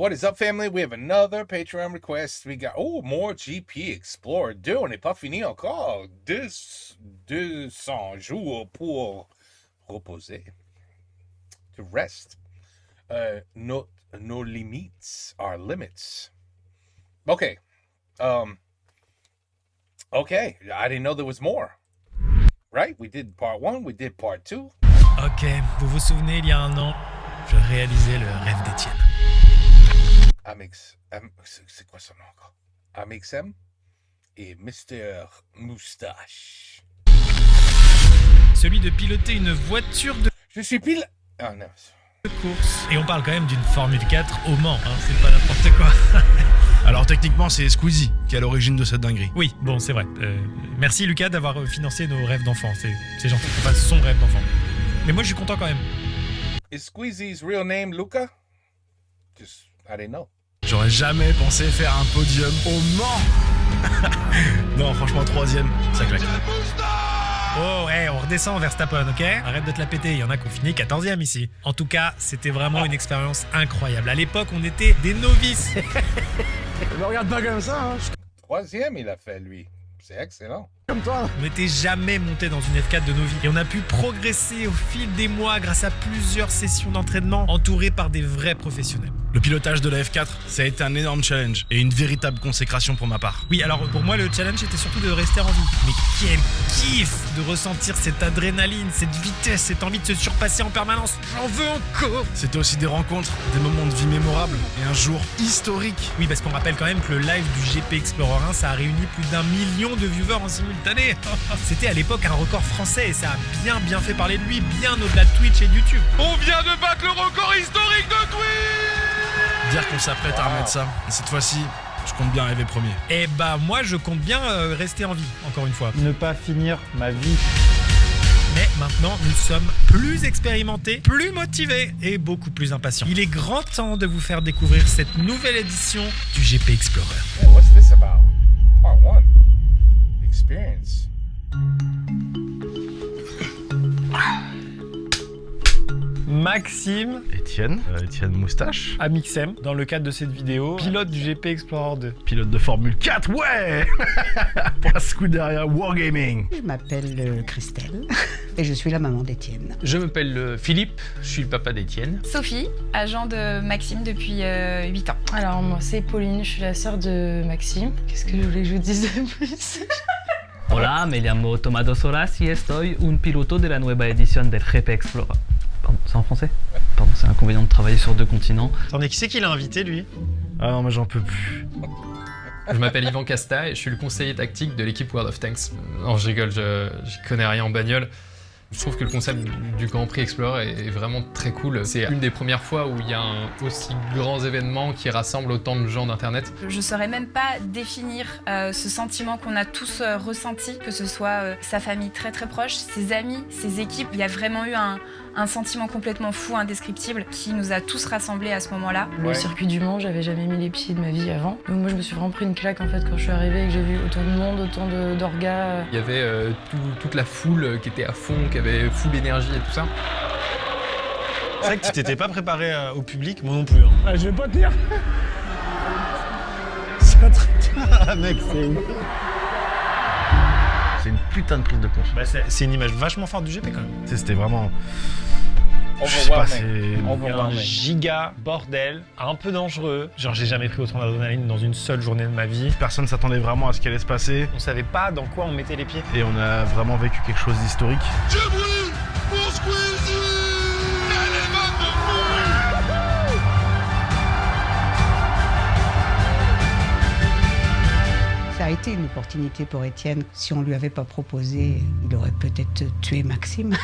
What is up, family? We have another Patreon request. We got, more GP Explorer 2. On n'est pas fini encore. 200 jours pour reposer. To rest. Nos limites, our limits. Okay. Okay. I didn't know there was more. Right? We did part 1, we did part 2. Ok, vous vous souvenez, il y a un an, je réalisais le rêve d'Étienne. C'est quoi son nom encore? Amixem et Mr. Moustache. Celui de piloter une voiture de Je suis pile... Ah non. course. Et on parle quand même d'une Formule 4 au Mans, hein, c'est pas n'importe quoi. Alors techniquement, c'est Squeezie qui est à l'origine de cette dinguerie. Oui, bon, c'est vrai. Merci Lucas d'avoir financé nos rêves d'enfant. C'est gentil, enfin son rêve d'enfant. Mais moi, je suis content quand même. Is Squeezee's real name Luca? Just, I didn't know. J'aurais jamais pensé faire un podium au Mans. Non, franchement, 3ème, ça claque. Oh, ouais, on redescend Verstappen, ok? Arrête de te la péter, il y en a qui ont fini 14ème ici. En tout cas, c'était vraiment une expérience incroyable. À l'époque, on était des novices. Me regarde pas comme ça, hein. 3e, il a fait, lui. C'est excellent. Comme toi. On n'était jamais monté dans une F4 de nos vies. Et on a pu progresser au fil des mois grâce à plusieurs sessions d'entraînement entourées par des vrais professionnels. Le pilotage de la F4, ça a été un énorme challenge et une véritable consécration pour ma part. Oui, alors pour moi, le challenge était surtout de rester en vie. Mais quel kiff de ressentir cette adrénaline, cette vitesse, cette envie de se surpasser en permanence. J'en veux encore. C'était aussi des rencontres, des moments de vie mémorables et un jour historique. Oui, parce qu'on rappelle quand même que le live du GP Explorer 1, ça a réuni plus d'1 million de viewers en simultané. C'était à l'époque un record français et ça a bien fait parler de lui, bien au-delà de Twitch et de YouTube. On vient de battre le record historique de Twitch! Dire qu'on s'apprête à remettre ça, et cette fois-ci, je compte bien arriver premier. Eh bah moi je compte bien rester en vie, encore une fois. Ne pas finir ma vie. Mais maintenant, nous sommes plus expérimentés, plus motivés et beaucoup plus impatients. Il est grand temps de vous faire découvrir cette nouvelle édition du GP Explorer. Yeah, what's this about? Part 1. Experience. Maxime Étienne Moustache, Amixem, dans le cadre de cette vidéo, pilote du GP Explorer 2. pilote de Formule 4, ouais. Pour la Scuderia Wargaming. Je m'appelle Christelle et je suis la maman d'Étienne. Je m'appelle Philippe, je suis le papa d'Étienne. Sophie, agent de Maxime depuis 8 ans. Alors moi c'est Pauline, je suis la sœur de Maxime. Qu'est-ce que je voulais que je vous dise de plus? Hola, me llamo Tomado Solas y estoy un piloto de la nueva edición del GP Explorer. Pardon, c'est en français? Pardon, c'est inconvénient de travailler sur 2 continents. Attendez, qui c'est qui l'a invité lui? Ah non, mais j'en peux plus. Je m'appelle Yvan Casta et je suis le conseiller tactique de l'équipe World of Tanks. Non, je rigole, je connais rien en bagnole. Je trouve que le concept du Grand Prix Explorer est vraiment très cool. C'est une des premières fois où il y a un aussi grand événement qui rassemble autant de gens d'internet. Je saurais même pas définir ce sentiment qu'on a tous ressenti, que ce soit sa famille très proche, ses amis, ses équipes. Il y a vraiment eu un sentiment complètement fou, indescriptible, qui nous a tous rassemblés à ce moment-là. Le circuit du Mans, j'avais jamais mis les pieds de ma vie avant. Donc moi je me suis vraiment pris une claque en fait quand je suis arrivée et que j'ai vu autant de monde, autant d'orgas. Il y avait toute la foule qui était à fond, qui avait full énergie et tout ça. C'est vrai que tu t'étais pas préparé au public, moi non plus. Hein. Ah, je vais pas tenir. C'est un truc. Ah mec, c'est... C'est une putain de prise de conscience. Bah, c'est une image vachement forte du GP quand même. C'était vraiment... On Je sais pas, c'est... Il y a un giga bordel, un peu dangereux. Genre j'ai jamais pris autant d'adrénaline dans une seule journée de ma vie. Personne s'attendait vraiment à ce qui allait se passer. On savait pas dans quoi on mettait les pieds. Et on a vraiment vécu quelque chose d'historique. Je brûle pour Squeezie! Ça a été une opportunité pour Étienne. Si on lui avait pas proposé, il aurait peut-être tué Maxime.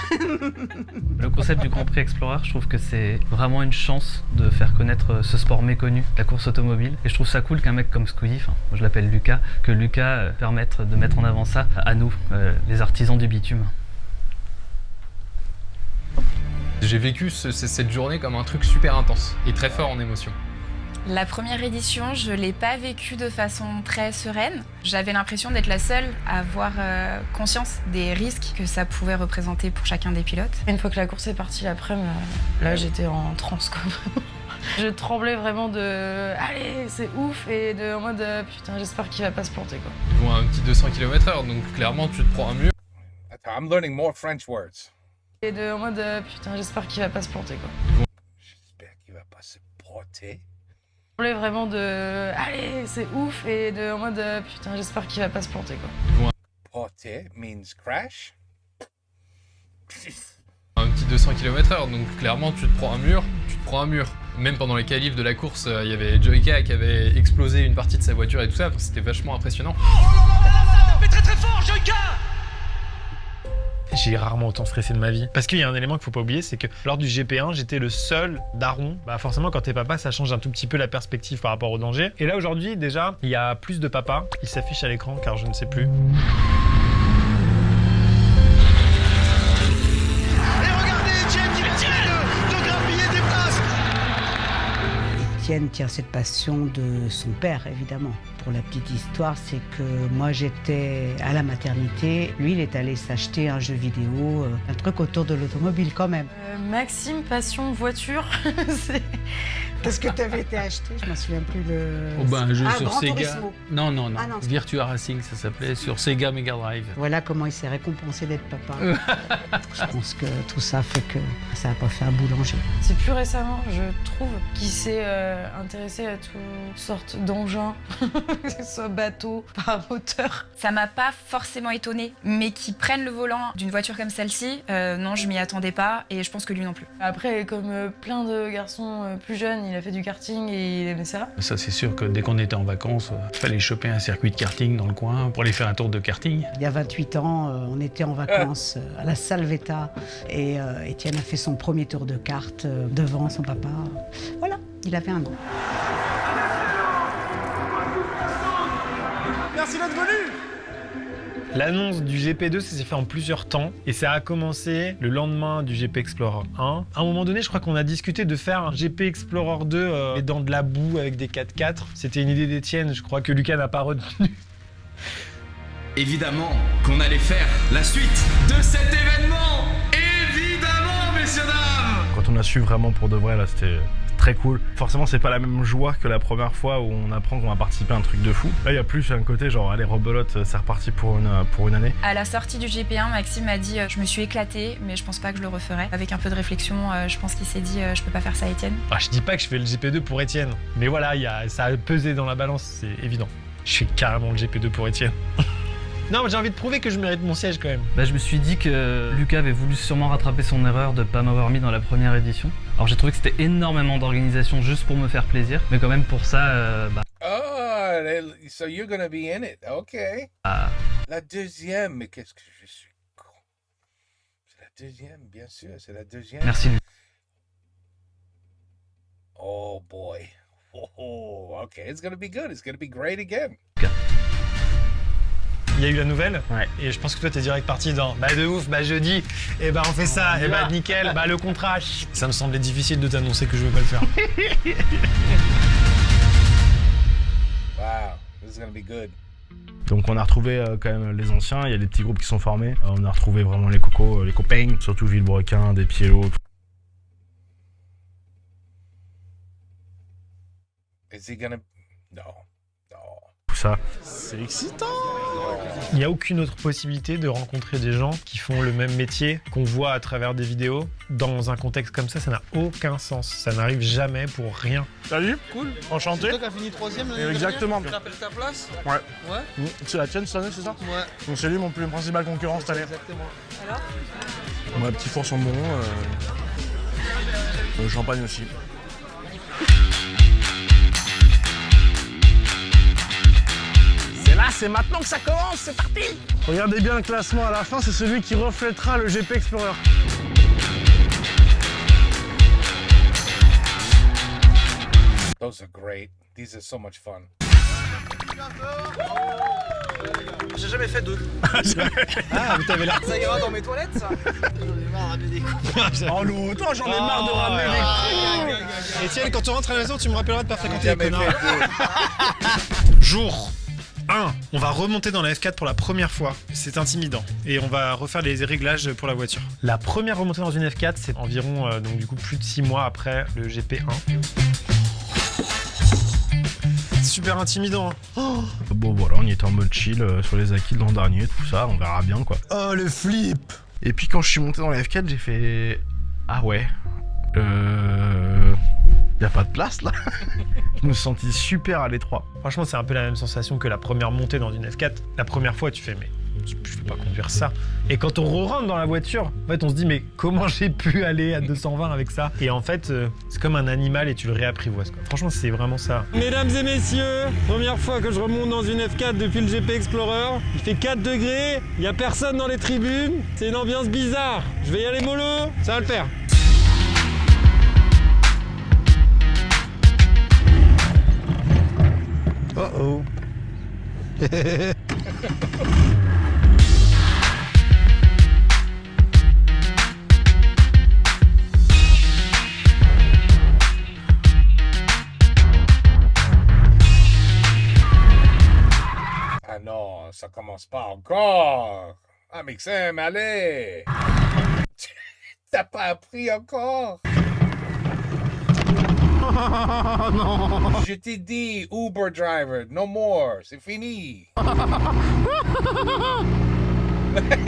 Le concept du Grand Prix Explorer, je trouve que c'est vraiment une chance de faire connaître ce sport méconnu, la course automobile. Et je trouve ça cool qu'un mec comme Squeezie, enfin, moi je l'appelle Lucas, que Lucas permette de mettre en avant ça à nous, les artisans du bitume. J'ai vécu cette journée comme un truc super intense et très fort en émotion. La première édition, je l'ai pas vécue de façon très sereine. J'avais l'impression d'être la seule à avoir conscience des risques que ça pouvait représenter pour chacun des pilotes. Une fois que la course est partie l'après-midi, là j'étais en transe quoi. Je tremblais vraiment de allez, c'est ouf et de en mode putain, j'espère qu'il va pas se planter quoi. Ils vont à un petit 200 km/h, donc clairement tu te prends un mur. I'm learning more French words. Et de en mode putain, j'espère qu'il va pas se planter quoi. J'espère qu'il va pas se planter. Je tremblais vraiment de allez, c'est ouf et de en mode putain, j'espère qu'il va pas se planter quoi. Planter means crash. Un petit 200 km/h, donc clairement tu te prends un mur. Même pendant les qualifs de la course, il y avait Joyka qui avait explosé une partie de sa voiture et tout ça, c'était vachement impressionnant. Ça fait très très fort, Joyka! J'ai rarement autant stressé de ma vie. Parce qu'il y a un élément qu'il faut pas oublier, c'est que lors du GP1, j'étais le seul daron. Bah forcément, quand t'es papa, ça change un tout petit peu la perspective par rapport au danger. Et là, aujourd'hui, déjà, il y a plus de papas. Il s'affiche à l'écran, car je ne sais plus. Étienne tient cette passion de son père, évidemment. Pour la petite histoire, c'est que moi, j'étais à la maternité. Lui, il est allé s'acheter un jeu vidéo, un truc autour de l'automobile quand même. Maxime, passion, voiture. Qu'est-ce que tu avais été acheté? Je m'en souviens plus un jeu sur Gran Sega. Turismo. Non. Ah non, Virtua Racing, ça s'appelait, sur Sega Mega Drive. Voilà comment il s'est récompensé d'être papa. Je pense que tout ça fait que ça n'a pas fait un boulanger. C'est plus récemment, je trouve, qu'il s'est intéressé à toutes sortes d'engins, que ce soit bateau, paramoteur. Ça m'a pas forcément étonnée, mais qu'ils prennent le volant d'une voiture comme celle-ci, non, je m'y attendais pas et je pense que lui non plus. Après, comme plein de garçons plus jeunes, il a fait du karting et il aimait ça. Ça, c'est sûr que dès qu'on était en vacances, il fallait choper un circuit de karting dans le coin pour aller faire un tour de karting. Il y a 28 ans, on était en vacances à la Salvetta et Étienne a fait son premier tour de kart devant son papa. Voilà, il avait un an. Merci d'être venu! L'annonce du GP2, ça s'est fait en plusieurs temps et ça a commencé le lendemain du GP Explorer 1. À un moment donné, je crois qu'on a discuté de faire un GP Explorer 2 dans de la boue avec des 4x4. C'était une idée d'Étienne, je crois que Lucas n'a pas retenu. Évidemment qu'on allait faire la suite de cet événement. Évidemment, messieurs dames. Quand on a su vraiment pour de vrai, là, c'était très cool. Forcément, c'est pas la même joie que la première fois où on apprend qu'on va participer à un truc de fou. Là, il y a plus un côté genre, allez, rebelote, c'est reparti pour une année. À la sortie du GP1, Maxime m'a dit je me suis éclatée, mais je pense pas que je le referai. Avec un peu de réflexion, je pense qu'il s'est dit je peux pas faire ça, Étienne. Ah, je dis pas que je fais le GP2 pour Étienne, mais voilà, ça a pesé dans la balance, c'est évident. Je fais carrément le GP2 pour Étienne. Non, mais j'ai envie de prouver que je mérite mon siège quand même. Je me suis dit que Lucas avait voulu sûrement rattraper son erreur de pas m'avoir mis dans la première édition. Alors j'ai trouvé que c'était énormément d'organisation juste pour me faire plaisir, mais quand même pour ça, Oh, so you're gonna be in it, ok. La deuxième, mais qu'est-ce que je suis con. C'est la deuxième, bien sûr, c'est la deuxième. Merci Lucas. Oh boy. Oh, ok, it's gonna be good, it's gonna be great again. Il y a eu la nouvelle, et je pense que toi t'es direct parti dans de ouf, jeudi, et on fait ça, et nickel, le contrat. Ça me semblait difficile de t'annoncer que je veux pas le faire. Wow, this is gonna be good. Donc on a retrouvé quand même les anciens, il y a des petits groupes qui sont formés. On a retrouvé vraiment les cocos, les copains, surtout Villebrequin, des Piello. Is he gonna... No. Ça. C'est excitant! Il n'y a aucune autre possibilité de rencontrer des gens qui font le même métier qu'on voit à travers des vidéos. Dans un contexte comme ça n'a aucun sens. Ça n'arrive jamais pour rien. Salut! Cool! Enchanté! C'est toi qui as fini 3ème l'année Exactement. Tu rappelles ta place? Ouais. C'est la tienne cette année, c'est ça? Ouais. Donc c'est lui mon principal concurrent cette année. Exactement. Alors? Moi, petit four sont bons. Le champagne aussi. Là, c'est maintenant que ça commence, c'est parti! Regardez bien le classement à la fin, c'est celui qui reflètera le GP Explorer. Those are great. These are so much fun. J'ai jamais fait 2. Ah, mais t'avais l'air... Ça ira dans mes toilettes, ça? J'en ai marre de ramener des coups. Oh l'autre, j'en ai marre de ramener des coups. Étienne, quand tu rentres à la maison, tu me rappelleras de pas fréquenter les connards. Jour 1, on va remonter dans la F4 pour la première fois. C'est intimidant. Et on va refaire les réglages pour la voiture. La première remontée dans une F4, c'est environ donc du coup plus de 6 mois après le GP1. super intimidant. Oh. Bon voilà, on était en mode chill sur les acquis de l'an dernier, tout ça, on verra bien quoi. Oh le flip. Et puis quand je suis monté dans la F4, j'ai fait... Ah ouais, y a pas de place là. Je me suis senti super à l'étroit. Franchement, c'est un peu la même sensation que la première montée dans une F4. La première fois, tu fais, mais je vais pas conduire ça. Et quand on re-rentre dans la voiture, en fait, on se dit, mais comment j'ai pu aller à 220 avec ça? Et en fait, c'est comme un animal et tu le réapprivoises, quoi. Franchement, c'est vraiment ça. Mesdames et messieurs, première fois que je remonte dans une F4 depuis le GP Explorer. Il fait 4 degrés, il y a personne dans les tribunes. C'est une ambiance bizarre. Je vais y aller mollo, ça va le faire. Oh oh. Ah non, ça commence pas encore. Ah, Mixem, allez. T'as pas appris encore? Non. Je t'ai dit, Uber driver, no more, c'est fini.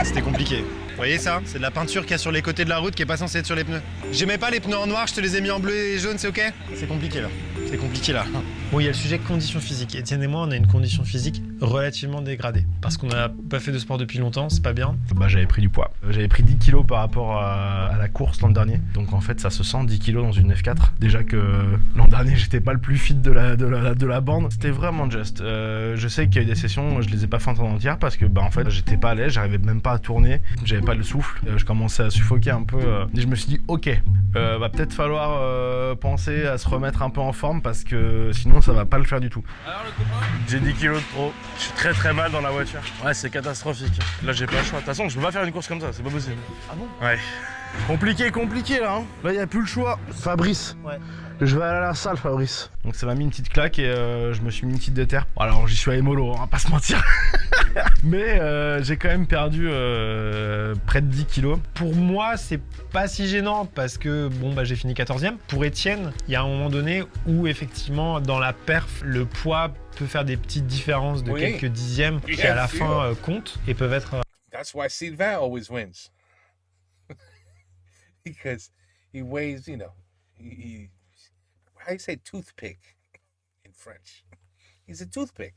C'était compliqué. Vous voyez ça? C'est de la peinture qu'il y a sur les côtés de la route qui est pas censée être sur les pneus. J'aimais pas les pneus en noir, je te les ai mis en bleu et jaune, c'est ok? C'est compliqué là. C'est compliqué là. Bon, il y a le sujet conditions physiques. Étienne et moi, on a une condition physique relativement dégradée. Parce qu'on n'a pas fait de sport depuis longtemps, c'est pas bien. Bah j'avais pris du poids. J'avais pris 10 kilos par rapport à la course l'an dernier. Donc en fait ça se sent 10 kilos dans une F4. Déjà que l'an dernier j'étais pas le plus fit de la bande. C'était vraiment juste. Je sais qu'il y a eu des sessions, je les ai pas fait en temps entière parce que bah en fait j'étais pas à l'aise, j'arrivais même pas à tourner, j'avais pas le souffle. Je commençais à suffoquer un peu. Et je me suis dit ok, va peut-être falloir penser à se remettre un peu en forme parce que sinon ça va pas le faire du tout. Alors le copain? J'ai 10 kilos de trop. Je suis très mal dans la voiture. Ouais, c'est catastrophique. Là, j'ai pas le choix. De toute façon, je peux pas faire une course comme ça, c'est pas possible. Ah bon? Ouais. Compliqué là. Hein. Là, y a plus le choix. Fabrice. Ouais. Je vais aller à la salle, Fabrice. Donc ça m'a mis une petite claque et je me suis mis une petite déterre. Bon, alors j'y suis allé mollo, on va pas se mentir. Mais j'ai quand même perdu près de 10 kilos. Pour moi, c'est pas si gênant parce que bon bah j'ai fini 14e. Pour Étienne, il y a un moment donné où effectivement dans la perf, le poids peut faire des petites différences de quelques dixièmes qui à la fin comptent et peuvent être... That's why Sylvain always wins. Because he weighs, you know, how do you say toothpick in French? He's a toothpick.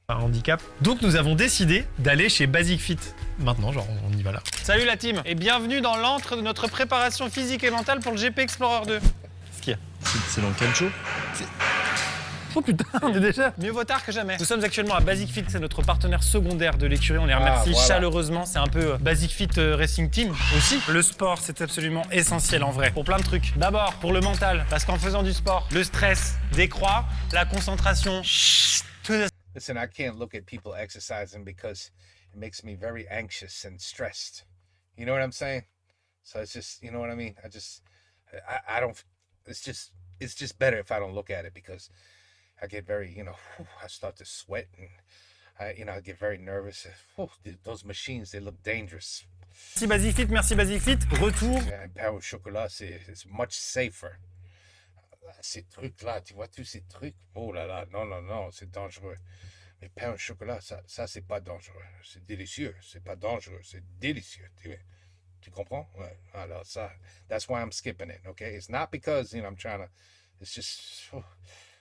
Un handicap. Donc nous avons décidé d'aller chez Basic Fit. Maintenant, genre on y va là. Salut la team et bienvenue dans l'antre de notre préparation physique et mentale pour le GP Explorer 2. Qu'est-ce qu'il y a? C'est dans quel show? Oh putain, on est déjà mieux vaut tard que jamais. Nous sommes actuellement à Basic Fit, c'est notre partenaire secondaire de l'écurie. On les remercie chaleureusement. C'est un peu Basic Fit Racing Team aussi. Le sport, c'est absolument essentiel en vrai pour plein de trucs. D'abord pour le mental, parce qu'en faisant du sport, le stress décroît, la concentration. Listen, I can't look at people exercising because it makes me very anxious and stressed. You know what I'm saying? So it's just, you know what I mean? I don't, it's just better if I don't look at it because I get very, you know, I start to sweat and I get very nervous. Those machines, they look dangerous. Merci Basic Fit, merci Basic Fit. Retour. Un pain au chocolat, c'est much safer. Ces trucs-là, tu vois tous ces trucs? Oh là là, non, c'est dangereux. Mais pain au chocolat, ça c'est pas dangereux. C'est délicieux. C'est pas dangereux, c'est délicieux. Tu comprends? Ouais. Alors ça, that's why I'm skipping it, okay? It's not because, you know, I'm trying to, it's just,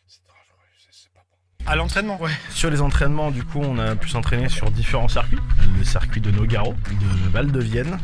c'est dangereux, c'est pas bon. À l'entraînement? Ouais. Sur les entraînements, du coup, on a pu s'entraîner sur différents circuits. Le circuit de Nogaro, de Val de Vienne,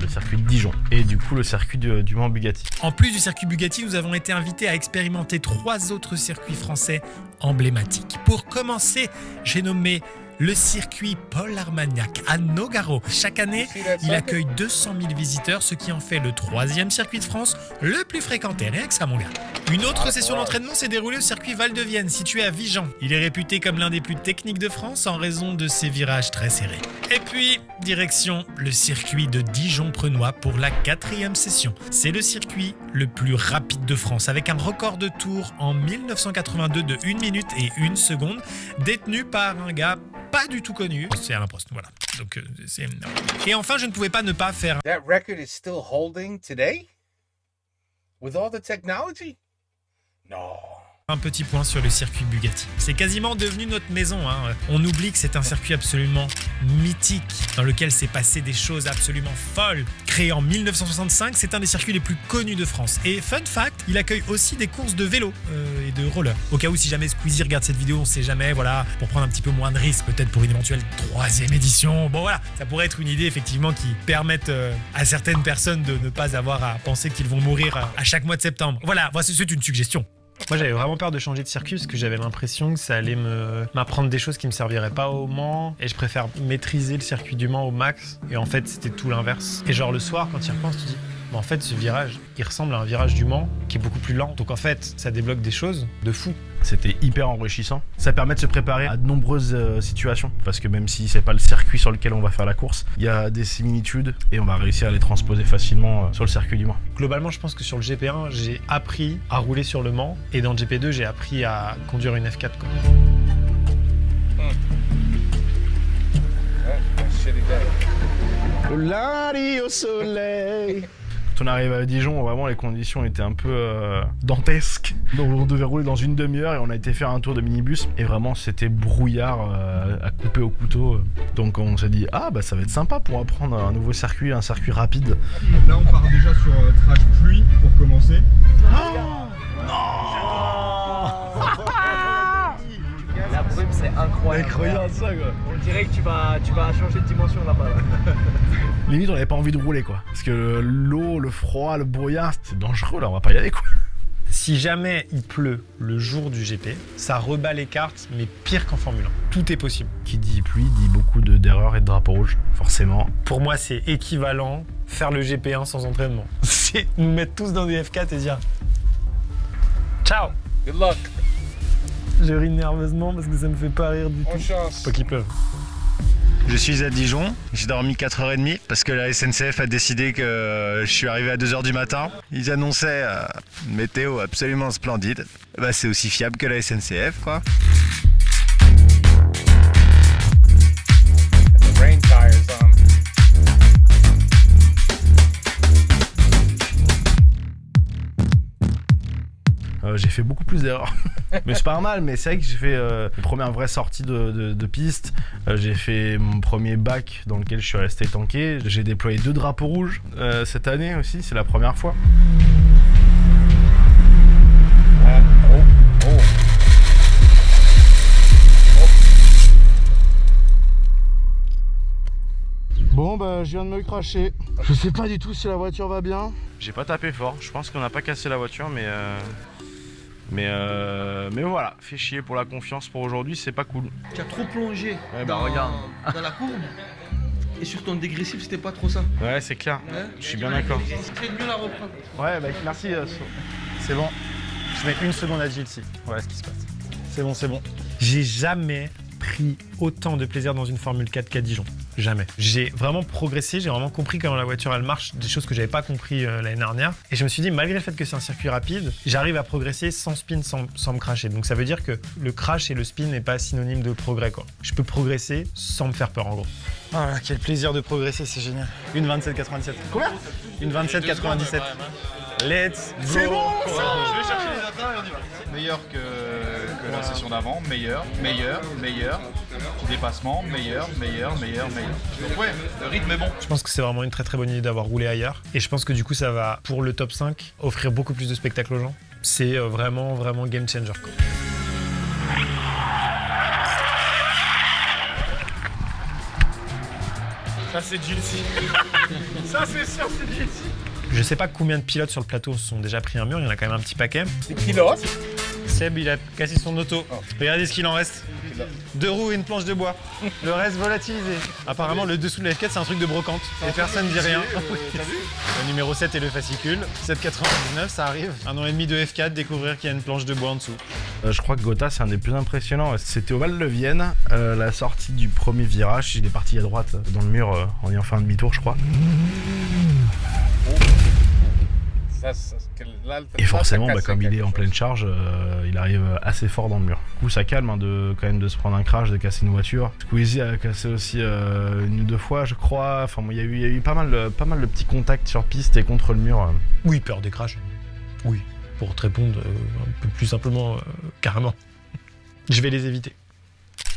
le circuit de Dijon et du coup le circuit du Mans Bugatti. En plus du circuit Bugatti, nous avons été invités à expérimenter 3 autres circuits français emblématiques. Pour commencer, j'ai nommé le circuit Paul Armagnac à Nogaro. Chaque année, il accueille 200 000 visiteurs, ce qui en fait le 3e circuit de France le plus fréquenté. Rien que ça, mon gars. Une autre session d'entraînement s'est déroulée au circuit Val de Vienne, situé à Vigan. Il est réputé comme l'un des plus techniques de France en raison de ses virages très serrés. Et puis, direction le circuit de Dijon-Prenois pour la 4e session. C'est le circuit le plus rapide de France, avec un record de tour en 1982 de 1 minute et 1 seconde, détenu par un gars pas du tout connu. C'est Alain Prost, voilà. Donc, c'est... Et enfin, je ne pouvais pas ne pas faire... That record is still holding today? With all the technology? No. Un petit point sur le circuit Bugatti. C'est quasiment devenu notre maison. On oublie que c'est un circuit absolument mythique dans lequel s'est passé des choses absolument folles. Créé en 1965, c'est un des circuits les plus connus de France. Et fun fact, il accueille aussi des courses de vélo et de roller. Au cas où si jamais Squeezie regarde cette vidéo, on sait jamais, voilà, pour prendre un petit peu moins de risques, peut-être pour une éventuelle 3e édition. Bon voilà, ça pourrait être une idée effectivement qui permette à certaines personnes de ne pas avoir à penser qu'ils vont mourir à chaque mois de septembre. Voilà, c'est une suggestion. Moi j'avais vraiment peur de changer de circuit parce que j'avais l'impression que ça allait m'apprendre des choses qui me serviraient pas au Mans et je préfère maîtriser le circuit du Mans au max et en fait c'était tout l'inverse. Et genre le soir quand tu y repenses tu dis mais en fait ce virage il ressemble à un virage du Mans qui est beaucoup plus lent donc en fait ça débloque des choses de fou. C'était hyper enrichissant. Ça permet de se préparer à de nombreuses situations parce que même si c'est pas le circuit sur lequel on va faire la course, il y a des similitudes et on va réussir à les transposer facilement sur le circuit du Mans. Globalement, je pense que sur le GP1, j'ai appris à rouler sur le Mans et dans le GP2, j'ai appris à conduire une F4. Quoi. Lundi au soleil. Quand on arrive à Dijon, vraiment les conditions étaient un peu dantesques. Donc on devait rouler dans une demi-heure et on a été faire un tour de minibus et vraiment c'était brouillard à couper au couteau. Donc on s'est dit ah bah ça va être sympa pour apprendre un nouveau circuit, un circuit rapide. Là on part déjà sur trash pluie pour commencer. La brume c'est incroyable. Incroyable ça quoi. On dirait que tu vas changer de dimension là-bas. Là. Limite on avait pas envie de rouler quoi. Parce que l'eau, le froid, le brouillard, c'est dangereux là, on va pas y aller quoi. Si jamais il pleut le jour du GP, ça rebat les cartes, mais pire qu'en Formule 1. Tout est possible. Qui dit pluie dit beaucoup d'erreurs et de drapeaux rouges, forcément. Pour moi, c'est équivalent faire le GP1 sans entraînement. C'est nous mettre tous dans des F4 et dire ciao. Good luck. Je ris nerveusement parce que ça me fait pas rire du tout. Chance. Pas qu'il pleuve. Je suis à Dijon, j'ai dormi 4h30 parce que la SNCF a décidé que je suis arrivé à 2h du matin. Ils annonçaient une météo absolument splendide. Bah, c'est aussi fiable que la SNCF quoi. The rain tires on. J'ai fait beaucoup plus d'erreurs. Mais c'est pas mal, mais c'est vrai que j'ai fait mes premières vraies sorties de piste. J'ai fait mon premier bac dans lequel je suis resté tanké. J'ai déployé 2 drapeaux rouges cette année aussi, c'est la première fois. Bon bah je viens de me cracher. Je sais pas du tout si la voiture va bien. J'ai pas tapé fort, je pense qu'on n'a pas cassé la voiture mais voilà, fait chier pour la confiance pour aujourd'hui, c'est pas cool. Tu as trop plongé regarde. dans la courbe et sur ton dégressif c'était pas trop ça. Ouais c'est clair, je suis bien d'accord. C'est mieux la reprendre. Ouais bah merci. C'est bon. Je mets 1 seconde à Gilles. Voilà ce qui se passe. C'est bon. J'ai jamais pris autant de plaisir dans une Formule 4 qu'à Dijon. Jamais. J'ai vraiment progressé, j'ai vraiment compris comment la voiture elle marche, des choses que j'avais pas compris l'année dernière. Et je me suis dit, malgré le fait que c'est un circuit rapide, j'arrive à progresser sans spin, sans me crasher. Donc ça veut dire que le crash et le spin n'est pas synonyme de progrès quoi. Je peux progresser sans me faire peur en gros. Ah là, quel plaisir de progresser, c'est génial. Une 27,97. Combien? Une 27,97. Let's go. C'est bon ça. Je vais chercher les datas et on y va. Meilleur que la session d'avant, meilleur. Dépassement, meilleur. Donc ouais, le rythme est bon. Je pense que c'est vraiment une très très bonne idée d'avoir roulé ailleurs. Et je pense que du coup ça va, pour le top 5, offrir beaucoup plus de spectacles aux gens. C'est vraiment game changer quoi. Ça c'est Gilles. Ça c'est sûr, c'est Gilles. Je sais pas combien de pilotes sur le plateau se sont déjà pris un mur, il y en a quand même un petit paquet. Des pilotes? Seb, il a cassé son auto. Regardez ce qu'il en reste. 2 roues et une planche de bois. Le reste volatilisé. Apparemment, le dessous de la F4, c'est un truc de brocante. Et personne ne dit rien. T'as vu? Le numéro 7 est le fascicule. 7,99, ça arrive. 1 an et demi de F4, découvrir qu'il y a une planche de bois en dessous. Je crois que Gotha, c'est un des plus impressionnants. C'était au Val-de-Vienne, la sortie du premier virage. Il est parti à droite dans le mur en ayant fait un demi-tour, je crois. Et forcément, comme il est en pleine charge, il arrive assez fort dans le mur. Du coup, ça calme quand même de se prendre un crash, de casser une voiture. Squeezie a cassé aussi 1 ou 2 fois, je crois. Enfin, il y a eu pas mal de petits contacts sur piste et contre le mur. Oui, peur des crashs. Oui. Pour te répondre un peu plus simplement, carrément, je vais les éviter.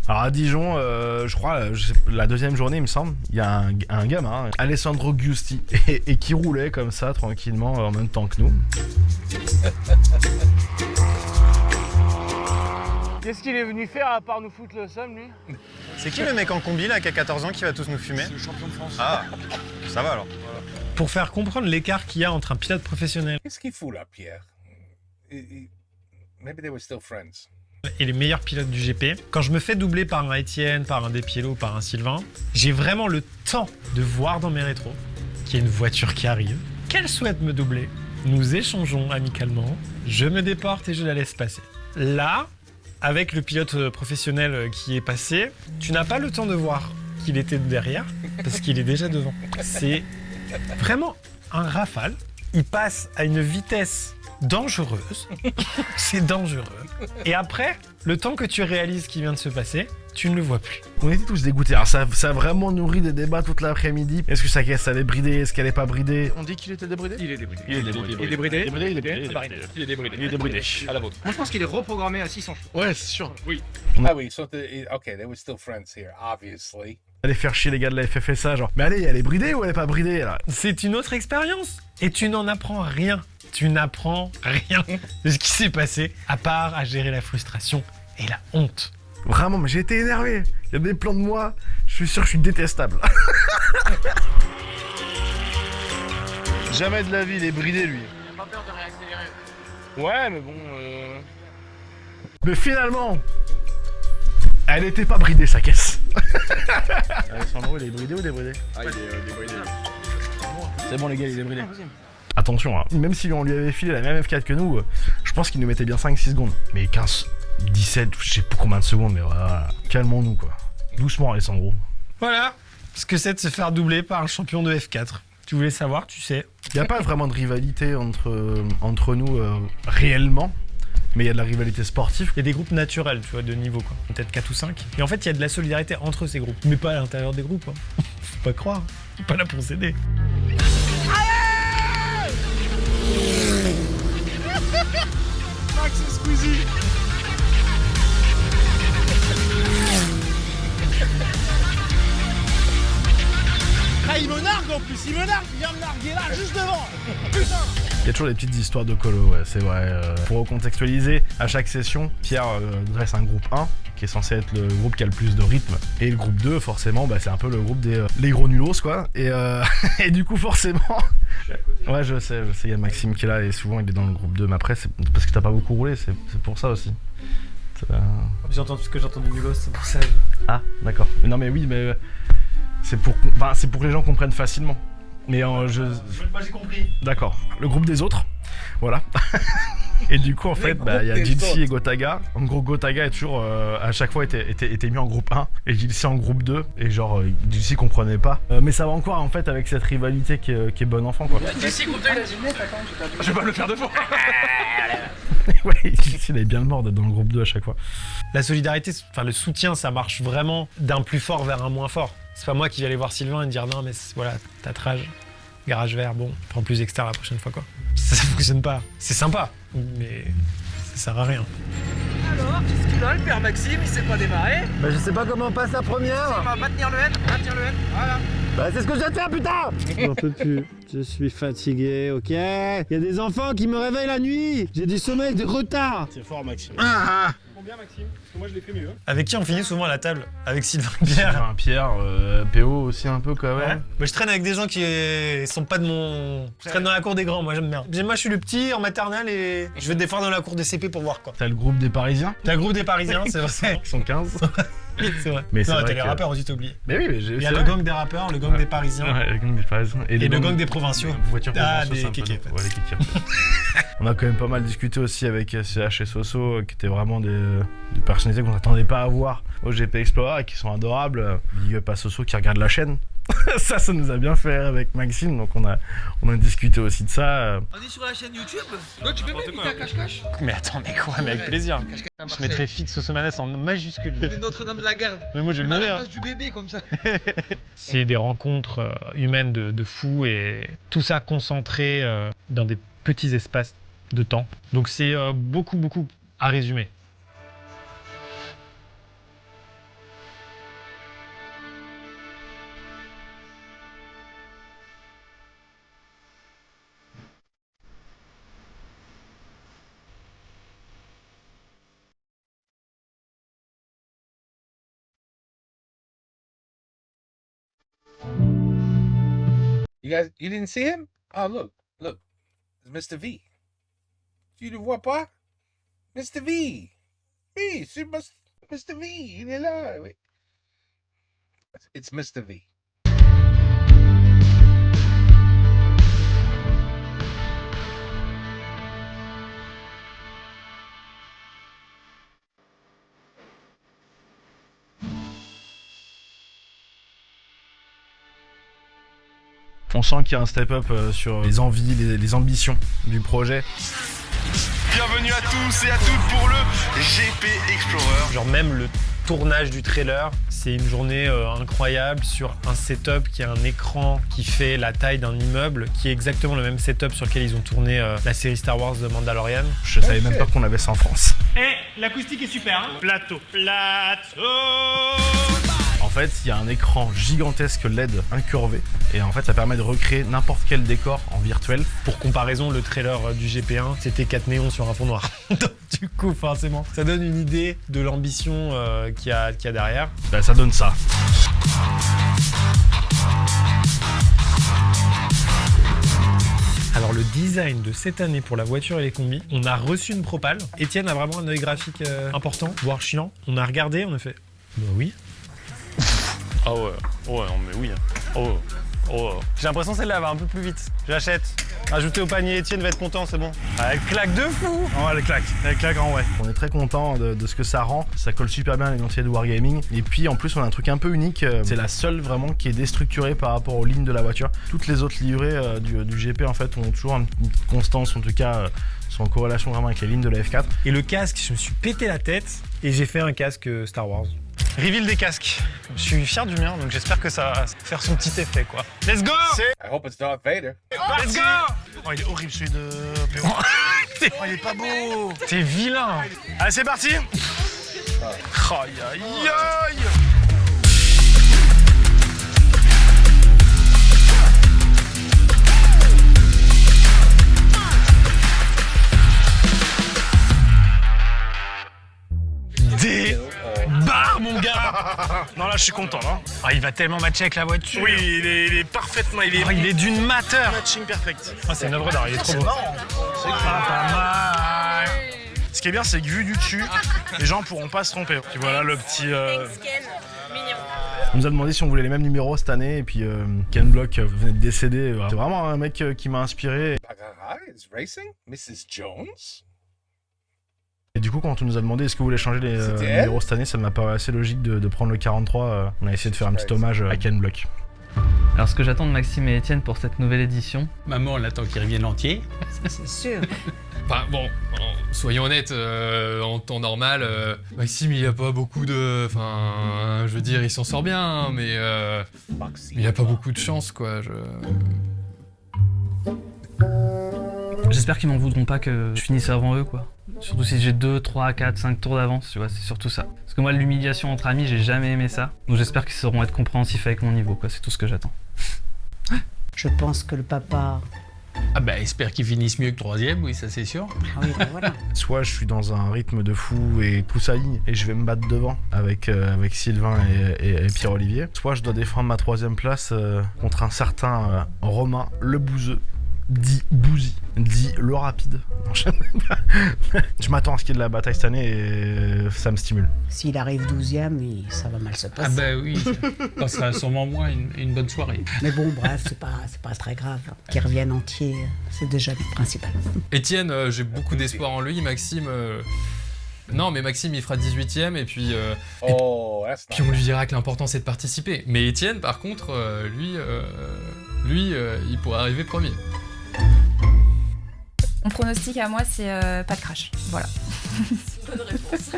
Alors à Dijon, je crois, la deuxième journée, il me semble, il y a un gamin, Alessandro Giusti, et qui roulait comme ça, tranquillement, en même temps que nous. Qu'est-ce qu'il est venu faire à part nous foutre le seum, lui? C'est qui le mec en combi là qui a 14 ans qui va tous nous fumer? C'est le champion de France. Ah, ça va alors. Voilà. Pour faire comprendre l'écart qu'il y a entre un pilote professionnel Qu'est-ce qu'il fout là, Pierre? Maybe they were still friends. et les meilleurs pilotes du GP, quand je me fais doubler par un Étienne, par un Despiello, par un Sylvain, j'ai vraiment le temps de voir dans mes rétros qu'il y a une voiture qui arrive, qu'elle souhaite me doubler. Nous échangeons amicalement, je me déporte et je la laisse passer. Là, avec le pilote professionnel qui est passé, tu n'as pas le temps de voir qu'il était derrière, parce qu'il est déjà devant. C'est vraiment un rafale. Il passe à une vitesse dangereuse. C'est dangereux. Et après, le temps que tu réalises ce qui vient de se passer, tu ne le vois plus. On était tous dégoûtés. Alors ça a vraiment nourri des débats toute l'après-midi. Est-ce que sa caisse allait brider? Est-ce qu'elle allait pas brider? On dit qu'il était débridé? Il est débridé. Il est débridé. Il est débridé. Il est débridé. Il est débridé. Il est débridé. À la vôtre. Moi, je pense qu'il est reprogrammé à 600 chevaux. Ouais, c'est sûr. Oui. Ah oui, so okay, they were still friends here, obviously. Allez faire chier les gars de la FFSA, genre. Mais allez, elle est bridée ou elle est pas bridée là? C'est une autre expérience. Et tu n'en apprends rien. Tu n'apprends rien de ce qui s'est passé, à part à gérer la frustration et la honte. Vraiment, mais j'ai été énervé. Il y a des plans de moi, je suis sûr que je suis détestable. Jamais de la vie, il est bridé lui. Il a pas peur de réaccélérer. Ouais, mais bon. Mais finalement, elle était pas bridée sa caisse. Alessandro, il est bridé ou débridé? Ah, il est débridé. C'est bon les gars, il est débridé. Attention, hein. Même si on lui avait filé la même F4 que nous, je pense qu'il nous mettait bien 5-6 secondes. Mais 15, 17, je sais pas combien de secondes, mais voilà. Nous quoi. Doucement Alessandro. Voilà ce que c'est de se faire doubler par un champion de F4. Tu voulais savoir, tu sais. Il n'y a pas vraiment de rivalité entre nous réellement. Mais il y a de la rivalité sportive. Il y a des groupes naturels, tu vois, de niveau, quoi. Peut-être 4 ou 5. Et en fait, il y a de la solidarité entre ces groupes. Mais pas à l'intérieur des groupes, hein. Faut pas croire. On est pas là pour s'aider. Max et Squeezie. Ah, il me nargue en plus, il me nargue, il vient me narguer là, juste devant. Putain. Il y a toujours des petites histoires de colo, ouais, c'est vrai. Pour recontextualiser, à chaque session, Pierre dresse un groupe 1, qui est censé être le groupe qui a le plus de rythme. Et le groupe 2, forcément, bah, c'est un peu le groupe des les gros nulos, quoi. Et, et du coup, forcément... Ouais, je sais, il y a Maxime qui est là, et souvent, il est dans le groupe 2. Mais après, c'est parce que t'as pas beaucoup roulé, c'est pour ça aussi. J'ai entendu ce que j'ai entendu nulos, c'est pour ça. Ah, d'accord. Mais non, mais oui, mais... c'est pour que les gens comprennent facilement. Mais Moi j'ai compris. D'accord. Le groupe des autres, voilà. Et du coup en fait, il y a Jilsi et Gotaga. En gros, Gotaga est toujours à chaque fois était mis en groupe 1 et Jilsi en groupe 2. Et genre Jilsi comprenait pas. Mais ça va encore en fait avec cette rivalité qui est bon enfant quoi. Jilsi, groupe 2, il a gymnase, attends, je vais pas le faire deux fois. Ouais, Jilsi il est bien mort d'être dans le groupe 2 à chaque fois. La solidarité, enfin le soutien, ça marche vraiment d'un plus fort vers un moins fort. C'est pas moi qui vais aller voir Sylvain et me dire non mais voilà, t'as trage, garage vert, bon, prends plus externe la prochaine fois quoi. Ça fonctionne pas. C'est sympa, mais ça sert à rien. Alors, qu'est-ce qu'il a le père Maxime, il sait pas démarrer? Bah je sais pas comment on passe la première. On va maintenir le N, voilà. Bah c'est ce que je viens de faire putain. J'en peux plus, je suis fatigué, ok? Il y a des enfants qui me réveillent la nuit. J'ai du sommeil de retard. C'est fort Maxime. Combien Maxime? Parce que moi je l'ai fait mieux. Avec qui on finit souvent à la table? Avec Sylvain et Pierre. Sylvain, Pierre, PO aussi un peu quand même. Ouais. Bah, je traîne avec des gens qui sont pas de mon... Je traîne dans la cour des grands, moi j'aime bien. Moi je suis le petit en maternelle et je vais des fois dans la cour des CP pour voir quoi. T'as le groupe des Parisiens. T'as le groupe des Parisiens, c'est vrai. Ils sont 15. C'est vrai. Mais non, t'as les rappeurs aussi, t'as oublié. Mais oui, mais il y a le gang des rappeurs, le gang des Parisiens. Ouais, le gang des Parisiens. Et le gang des provinciaux. Voitures des kékés. Ouais, les kékés. On a quand même pas mal discuté aussi avec CH et Soso, qui étaient vraiment des personnalités qu'on s'attendait pas à voir au GP Explorer et qui sont adorables. Big up à Soso qui regarde la chaîne. ça nous a bien fait rire avec Maxime, donc on a discuté aussi de ça. On est sur la chaîne YouTube. Toi, tu peux mettre un cache-cache? Mais attends, mais quoi, mais avec plaisir. Je mettrais fixe Sosomanes en majuscule. Notre-Dame de la Garde. Mais moi je vais le nommer. Du bébé comme ça. C'est des rencontres humaines de fous et tout ça concentré dans des petits espaces de temps. Donc c'est beaucoup à résumer. You didn't see him? Oh, look. It's Mr. V. Tu le vois pas? Mr. V. Oui, c'est Mr. V. Il est là. Oui. It's Mr. V. On sent qu'il y a un step-up sur les envies, les ambitions du projet. Bienvenue à tous et à toutes pour le GP Explorer. Genre même le tournage du trailer, c'est une journée incroyable sur un setup qui a un écran qui fait la taille d'un immeuble, qui est exactement le même setup sur lequel ils ont tourné la série Star Wars de Mandalorian. Je savais même pas qu'on avait ça en France. Et l'acoustique est super, hein. Plateau. En fait, il y a un écran gigantesque LED incurvé et en fait, ça permet de recréer n'importe quel décor en virtuel. Pour comparaison, le trailer du GP1, c'était 4 néons sur un fond noir. Donc, du coup, forcément, ça donne une idée de l'ambition qu'il y a derrière. Bah, ça donne ça. Alors le design de cette année pour la voiture et les combis, on a reçu une propale. Étienne a vraiment un œil graphique important, voire chiant. On a regardé, on a fait bah oui. Ah ouais, non mais oui. J'ai l'impression que celle-là elle va un peu plus vite. J'achète. Ajoutez au panier, Étienne va être content, c'est bon. Ah, elle claque de fou. Ouais, elle claque en vrai. On est très content de ce que ça rend. Ça colle super bien à l'identité de Wargaming. Et puis en plus, on a un truc un peu unique. C'est la seule vraiment qui est déstructurée par rapport aux lignes de la voiture. Toutes les autres livrées du GP en fait ont toujours une constance, en tout cas sont en corrélation vraiment avec les lignes de la F4. Et le casque, je me suis pété la tête et j'ai fait un casque Star Wars. Reveal des casques. Je suis fier du mien, donc j'espère que ça va faire son petit effet, quoi. Let's go! I hope it's Darth Vader. Let's go! Oh, il est horrible celui de PO. Oh, il est pas beau. T'es vilain. Allez, c'est parti. Aïe, aïe, aïe. Des barres, mon gars. Non, là, je suis content, là. Ah, il va tellement matcher avec la voiture. Oui, il est parfaitement... Il est d'une mateur. Matching perfect. Ah, c'est une œuvre d'art, il est trop beau. Pas mal. Ce qui est bien, c'est que vu du dessus, les gens pourront pas se tromper. Tu vois là le petit... On nous a demandé si on voulait les mêmes numéros cette année et puis Ken Block venait de décéder. C'est vraiment un mec qui m'a inspiré. Is racing? Mrs. Jones? Et du coup, quand on nous a demandé est-ce que vous voulez changer les numéros cette année, ça m'a paru assez logique de prendre le 43. On a essayé de faire un petit hommage à Ken Block. Alors ce que j'attends de Maxime et Étienne pour cette nouvelle édition... Maman, elle attend qu'ils reviennent entiers. C'est sûr. Enfin bon, soyons honnêtes, en temps normal, Maxime il n'y a pas beaucoup de... Enfin, je veux dire, il s'en sort bien, hein, mais il n'y a pas beaucoup de chance, quoi. J'espère qu'ils m'en voudront pas que je finisse avant eux, quoi. Surtout si j'ai 2, 3, 4, 5 tours d'avance, tu vois, c'est surtout ça. Parce que moi, l'humiliation entre amis, j'ai jamais aimé ça. Donc j'espère qu'ils sauront être compréhensifs avec mon niveau, quoi. C'est tout ce que j'attends. Je pense que le papa... Ah bah, espère qu'ils finissent mieux que 3e, oui, ça c'est sûr. Ah oui, bah voilà. Soit je suis dans un rythme de fou et pousse à ligne et je vais me battre devant avec Sylvain et Pierre-Olivier. Soit je dois défendre ma 3e place contre un certain Romain Le Bouzeux, dit Bouzy, dit le rapide. Non, je m'attends à ce qu'il y ait de la bataille cette année et ça me stimule. S'il arrive 12e, ça va mal se passer. Ah bah oui, ça sera sûrement moins une bonne soirée. Mais bon, bref, c'est pas très grave. Qu'ils reviennent entiers, c'est déjà le principal. Étienne, j'ai beaucoup d'espoir en lui. Maxime... Non, mais Maxime, il fera 18e et puis... puis on lui dira que l'important, c'est de participer. Mais Étienne, par contre, lui, il pourrait arriver premier. Mon pronostic à moi, c'est pas de crash. Voilà. Bonne réponse.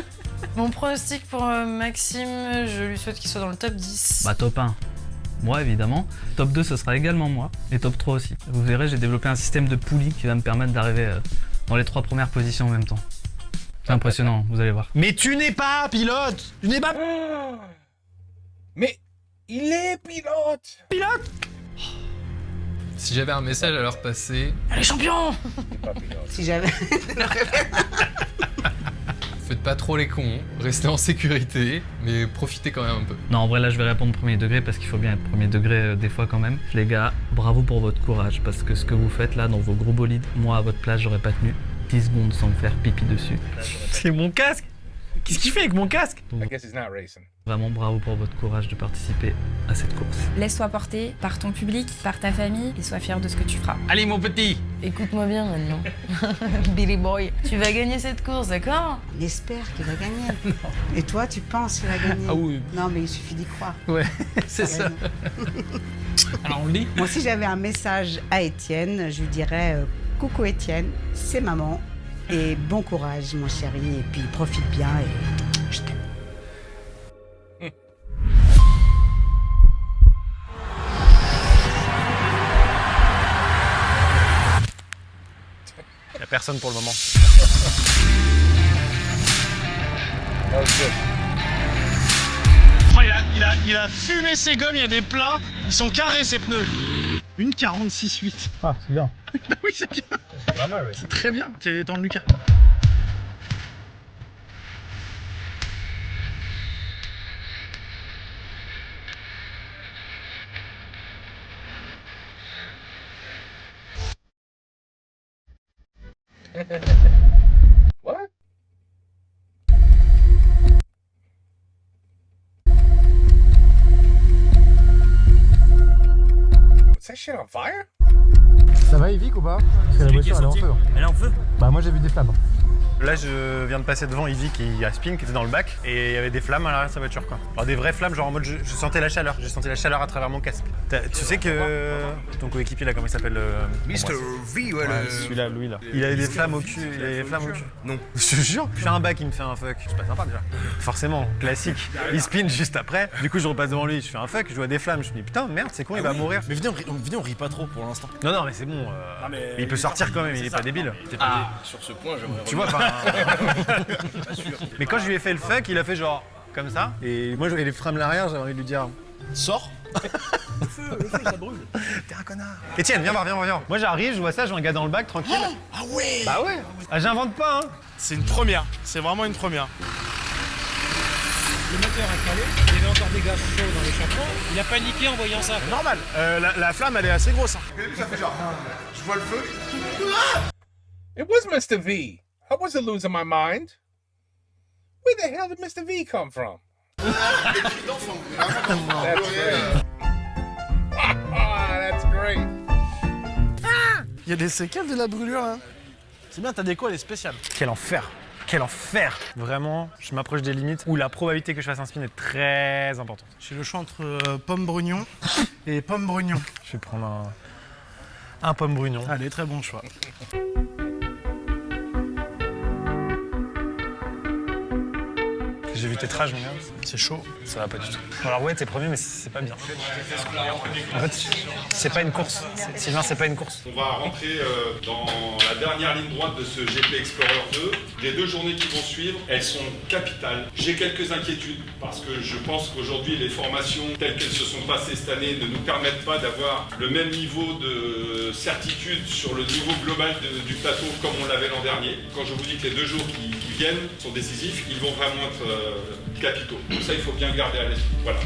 Mon pronostic pour Maxime, je lui souhaite qu'il soit dans le top 10. Bah top 1. Moi évidemment. Top 2 ce sera également moi. Et top 3 aussi. Vous verrez, j'ai développé un système de poulies qui va me permettre d'arriver dans les 3 premières positions en même temps. C'est impressionnant, vous allez voir. Mais tu n'es pas pilote. Tu n'es pas... Mais il est pilote. Pilote. Si j'avais un message à leur passer... Allez, champion. Si j'avais... Faites pas trop les cons, restez en sécurité, mais profitez quand même un peu. Non, en vrai, là, je vais répondre premier degré parce qu'il faut bien être premier degré des fois quand même. Les gars, bravo pour votre courage parce que ce que vous faites là dans vos gros bolides, moi à votre place, j'aurais pas tenu 10 secondes sans me faire pipi dessus. C'est mon casque. Qu'est-ce qu'il fait avec mon casque? I guess he's not racing. Vraiment bravo pour votre courage de participer à cette course. Laisse-toi porter par ton public, par ta famille et sois fier de ce que tu feras. Allez mon petit. Écoute-moi bien maintenant. Billy Boy, tu vas gagner cette course, d'accord? Il espère qu'il va gagner. Et toi, tu penses qu'il va gagner? Ah oui. Non, mais il suffit d'y croire. Ouais, c'est ça. Alors on le dit. Moi, si j'avais un message à Étienne, je lui dirais coucou Étienne, c'est maman. Et bon courage, mon chéri. Et puis profite bien et je t'aime. Y'a personne pour le moment. Oh, il a fumé ses gommes, il y a des plats, ils sont carrés ces pneus. Une 46.8. Ah, c'est bien. Bah oui, c'est bien. C'est pas mal, ouais. C'est très bien, t'es dans le Lucas. What? Is that shit on fire? Ça va Yvick ou pas? Parce que la voiture elle est en feu. Elle est en feu? Bah moi j'ai vu des flammes. Là, je viens de passer devant Ivy qui a spin, qui était dans le bac, et il y avait des flammes à l'arrière de sa voiture, quoi. Alors des vraies flammes, genre en mode je sentais la chaleur. J'ai senti la chaleur à travers mon casque. Tu sais que ton coéquipier là, comment il s'appelle? Mr. V, ouais, celui-là, Louis là. Il avait des flammes au cul. Il avait des flammes au cul. Non. Je te jure. Je fais un bac, il me fait un fuck. C'est pas sympa déjà. Forcément, classique. Il spin juste après. Du coup, je repasse devant lui, je fais un fuck, je vois des flammes. Je me dis putain, merde, c'est con, il va mourir. Mais venez, on rit pas trop pour l'instant. Non, mais c'est bon. mais il peut sortir quand même, il est pas débile. Sur ce point, j'aimerais. Tu vois, mais quand je lui ai fait le fuck, il a fait genre comme ça. Et moi, je voyais les flammes l'arrière, j'avais envie de lui dire sors. Le feu, ça brûle. T'es un connard. Etienne, viens voir. Moi, j'arrive, je vois ça, je vois un gars dans le bac tranquille. Oh, ah ouais. Bah ouais. Ah, j'invente pas, hein. C'est une première. C'est vraiment une première. Le moteur a calé, il y avait encore des gaz chauds dans les chapeaux. Il a paniqué en voyant ça. Normal. La flamme, elle est assez grosse. Hein. Ça fait genre, je vois le feu. It was Mr. V. I wasn't losing my mind. Where the hell did Mr. V come from? That's great. That's great. Il y a des séquelles de la brûlure, hein. C'est bien, ta déco, elle est spéciale. Quel enfer. Vraiment, je m'approche des limites où la probabilité que je fasse un spin est très importante. J'ai le choix entre pomme brugnon et pomme brugnon. Je vais prendre un pomme brugnon. Allez, très bon choix. J'ai vu tes trages, mon gars. C'est chaud. Ça va pas du tout. Alors ouais, t'es premier, mais c'est pas bien. En fait, c'est pas une course. Sylvain, c'est pas une course. On va rentrer dans la dernière ligne droite de ce GP Explorer 2. Les 2 journées qui vont suivre, elles sont capitales. J'ai quelques inquiétudes parce que je pense qu'aujourd'hui, les formations telles qu'elles se sont passées cette année ne nous permettent pas d'avoir le même niveau de certitude sur le niveau global du plateau comme on l'avait l'an dernier. Quand je vous dis que les 2 jours qui viennent sont décisifs, ils vont vraiment être capitaux. Donc ça, il faut bien le garder à l'esprit. Voilà.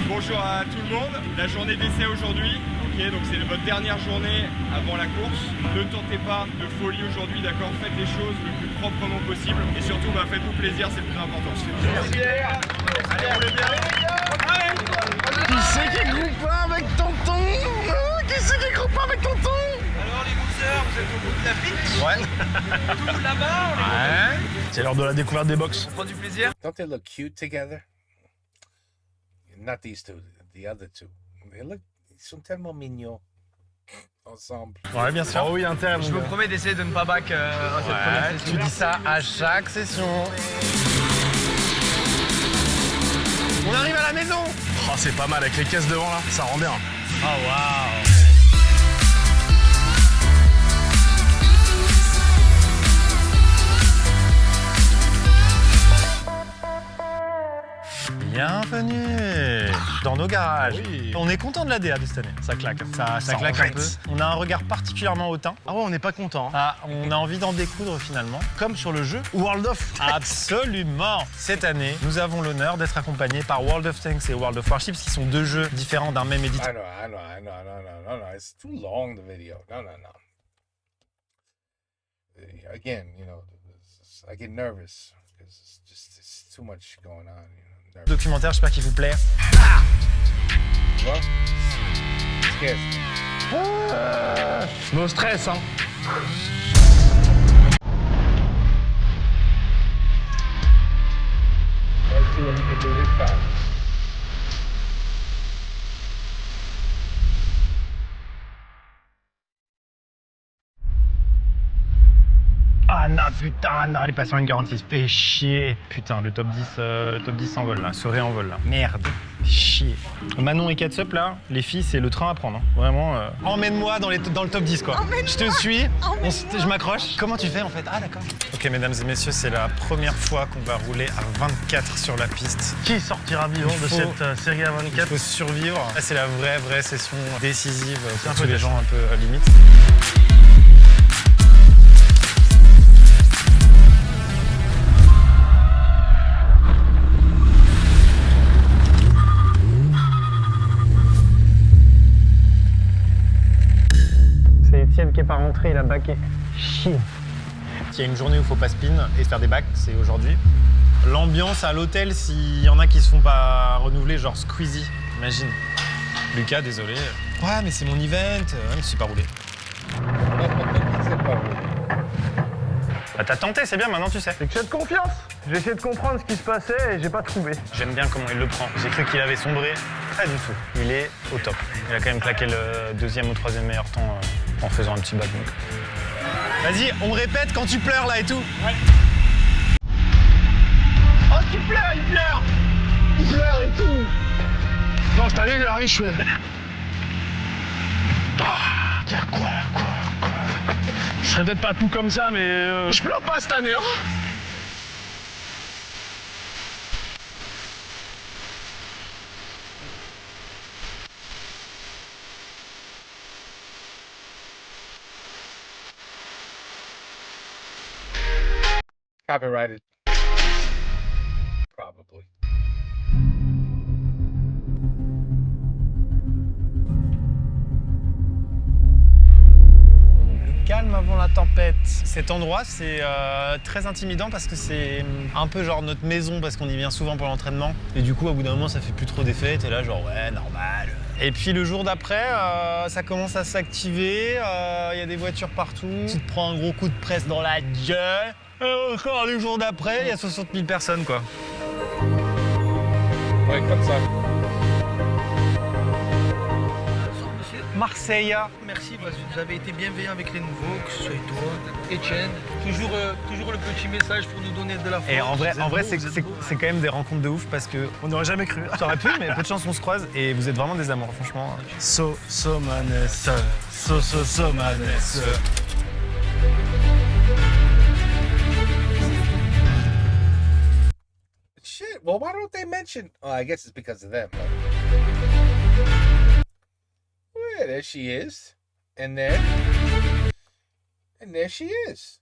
Bonjour à tout le monde, la journée d'essai aujourd'hui, donc c'est votre dernière journée avant la course. Ne tentez pas de folie aujourd'hui, d'accord? Faites les choses le plus proprement possible et surtout faites-vous plaisir, c'est le plus important. Allez, roulez bien. Qui c'est qui groupe pas avec tonton? Qui c'est qui groupe pas avec tonton? Alors les losers, vous êtes au bout de la piste? Ouais. Tout là-bas, on est Ouais. C'est l'heure de la découverte des box. On prend du plaisir? Don't they look cute together? Not these two, the other two. Ils sont tellement mignons ensemble. Ouais, bien sûr. Oh oui, intérêt. Je me promets d'essayer de ne pas back cette première session. Tu dis ça à chaque session. On arrive à la maison. Oh, c'est pas mal avec les caisses devant là, ça rend bien. Oh waouh. Bienvenue dans nos garages. Oui. On est content de la DA de cette année. Ça claque. Ça claque un peu. On a un regard particulièrement hautain. Ah ouais, on n'est pas content. Ah, on a envie d'en découdre finalement. Comme sur le jeu World of. Absolument. Cette année, nous avons l'honneur d'être accompagnés par World of Tanks et World of Warships, qui sont deux jeux différents d'un même éditeur. I know. It's too long, the video. No. Again, you know, I get nervous because it's too much going on. You know, Documentaire, j'espère qu'il vous plaît. Well, scares me. No stress, hein. Let's see what we can do this time. Ah non, putain, non, elle est passée en une garantie, fais chier. Putain, le top 10 s'envole là, se réenvole là. Merde, chier. Manon et Catsup là, les filles, c'est le train à prendre. Hein. Vraiment, emmène-moi dans le top 10 quoi. Je te suis, je m'accroche. Comment tu fais en fait? Ah d'accord. Ok mesdames et messieurs, c'est la première fois qu'on va rouler à 24 sur la piste. Qui sortira vivant de cette série à 24? Il faut survivre. Là, c'est la vraie session décisive pour tous les gens un peu limite. C'est Étienne qui est pas rentré, il a baqué. Chier. Il y a une journée où il faut pas spin et faire des bacs, c'est aujourd'hui. L'ambiance à l'hôtel, s'il y en a qui se font pas renouveler, genre Squeezie, imagine. Lucas, désolé. Ouais, mais c'est mon event. Ouais, mais c'est pas roulé. Bah t'as tenté, c'est bien, maintenant tu sais. C'est que j'ai de confiance. J'ai essayé de comprendre ce qui se passait et j'ai pas trouvé. J'aime bien comment il le prend. J'ai cru qu'il avait sombré. Pas du tout. Il est au top. Il a quand même claqué le deuxième ou troisième meilleur temps en faisant un petit bac. Donc. Vas-y, on répète quand tu pleures là et tout. Ouais. Oh, tu pleures, il pleure. Il pleure et tout. Non, cette année, j'arrive, je fais... Quoi Je serais peut-être pas tout comme ça, mais je pleure pas cette année. Hein. Copyrighted. Probably. Calme avant la tempête. Cet endroit, c'est très intimidant parce que c'est un peu genre notre maison parce qu'on y vient souvent pour l'entraînement. Et du coup, au bout d'un moment, ça fait plus trop d'effet. T'es là genre, ouais, normal. Et puis le jour d'après, ça commence à s'activer. Il y a des voitures partout. Tu te prends un gros coup de presse dans la gueule. Et encore le jour d'après, il y a 60 000 personnes, quoi. Ouais, comme ça. Marseille. Merci parce que vous avez été bienveillant avec les nouveaux, que ce soit toi, Etienne. Toujours le petit message pour nous donner de la force. Et en vrai, c'est quand même des rencontres de ouf parce que on n'aurait jamais cru. Ça aurait pu, mais peu de chance on se croise et vous êtes vraiment des amours, franchement. So manes. So manes. Shit, well, why don't they mention... Oh, I guess it's because of them. Yeah, there she is. And there she is.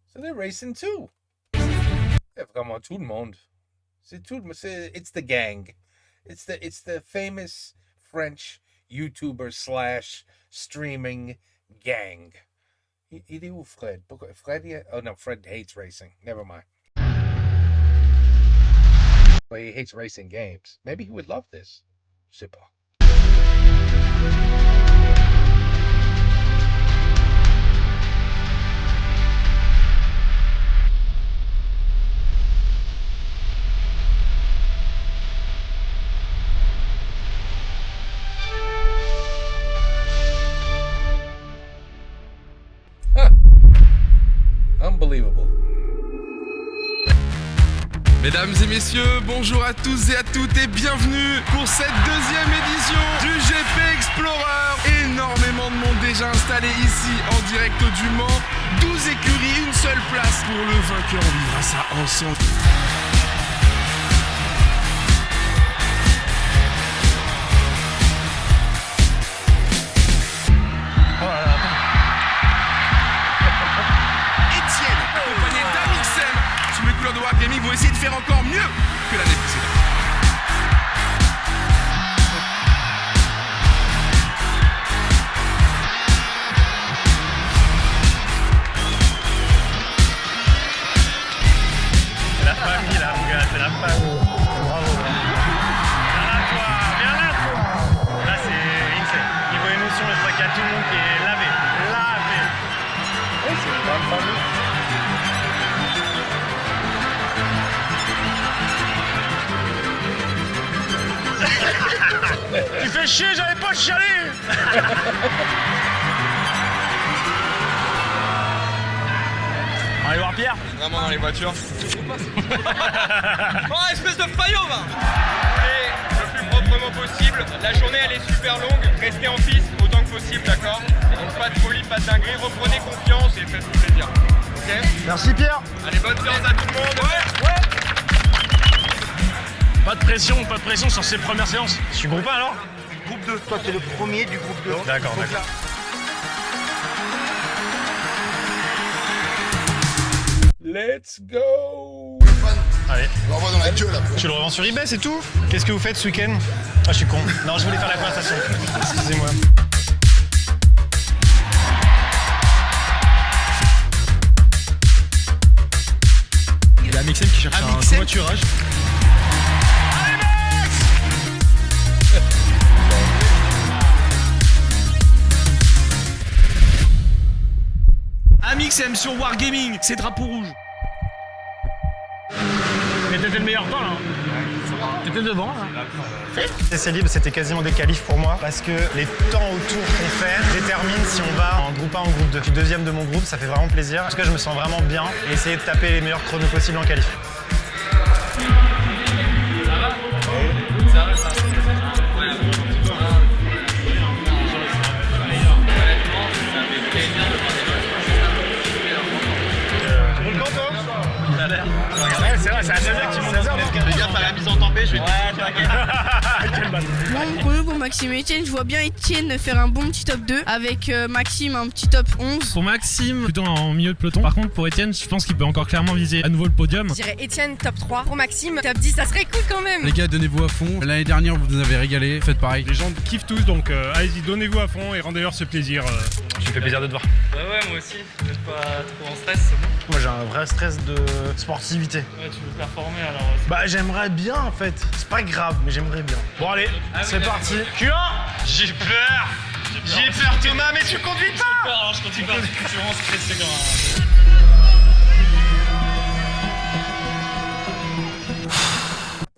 So they're racing too. C'est vraiment tout le monde. It's the gang. It's the famous French YouTuber / streaming gang. Il est où Fred? Oh no, Fred hates racing. Never mind. Well, he hates racing games. Maybe he would love this. Je sais pas. Huh. Unbelievable. Mesdames et messieurs, bonjour à tous et à toutes et bienvenue pour cette deuxième édition du GP Explorer. Énormément de monde déjà installé ici en direct du Mans. 12 écuries, une seule place pour le vainqueur. On vivra ça ensemble. Etienne, accompagné d'Amixem, sous les couleurs de Wargaming, vont essayer de faire encore mieux que l'année précédente. C'est la famille là, mon gars, c'est la famille. Bravo. Viens là, toi, viens là, toi. Là, c'est Insane. Niveau émotion, je crois qu'il y a tout le monde qui est lavé. Lavé. Oui, c'est une bonne famille. Tu fais chier, j'avais pas chialé. On va aller voir Pierre. Vraiment dans les voitures. Oh, espèce de faillot, va. Allez, le plus proprement possible. La journée, elle est super longue. Restez en piste autant que possible, d'accord? Donc pas de folie, pas de dinguerie. Reprenez confiance et faites-vous plaisir. Ok? Merci Pierre. Allez, bonne séance à tout le monde. Ouais. Pas de pression sur ces premières séances. Je suis groupe 1 alors? Groupe 2. Toi, t'es le premier du groupe 2. D'accord, Donc d'accord. Let's go. Allez. On l'envoie dans la queue là. Tu le revends sur eBay, c'est tout? Qu'est-ce que vous faites ce week-end? Ah, je suis con. Non, je voulais faire la conversation. Excusez-moi. Il y a Amixem qui cherche un covoiturage. Amixem sur Wargaming, c'est drapeau rouge. Mais t'étais le meilleur temps là. T'étais devant là. C'est libre, c'était quasiment des qualifs pour moi parce que les temps autour qu'on fait déterminent si on va en groupe 1 ou en groupe 2. Je suis deuxième de mon groupe, ça fait vraiment plaisir. En tout cas, je me sens vraiment bien et essayer de taper les meilleurs chronos possibles en qualif. C'est vrai, c'est à 16h que tu montes. Fais gaffe à la mise en tempête, je vais Bon chrono pour Maxime et Etienne, je vois bien Etienne faire un bon petit top 2 avec Maxime un petit top 11. Pour Maxime, plutôt en milieu de peloton. Par contre, pour Etienne, je pense qu'il peut encore clairement viser à nouveau le podium. Je dirais Etienne top 3. Pour Maxime, top 10, ça serait cool quand même. Les gars, donnez-vous à fond. L'année dernière, vous nous avez régalé. Faites pareil. Les gens kiffent tous, donc allez-y, donnez-vous à fond et rendez-leur ce plaisir. Tu me fais plaisir de te voir. Ouais, moi aussi. Vous n'êtes pas trop en stress, c'est bon? Moi j'ai un vrai stress de sportivité. Ouais, tu veux performer alors. Bah j'aimerais bien en fait. C'est pas grave, mais j'aimerais bien. Bon allez, c'est parti. Q1. J'ai peur. J'ai peur Thomas, mais tu conduis pas. J'ai peur, alors je continue pas. Je suis vraiment stressé quand même.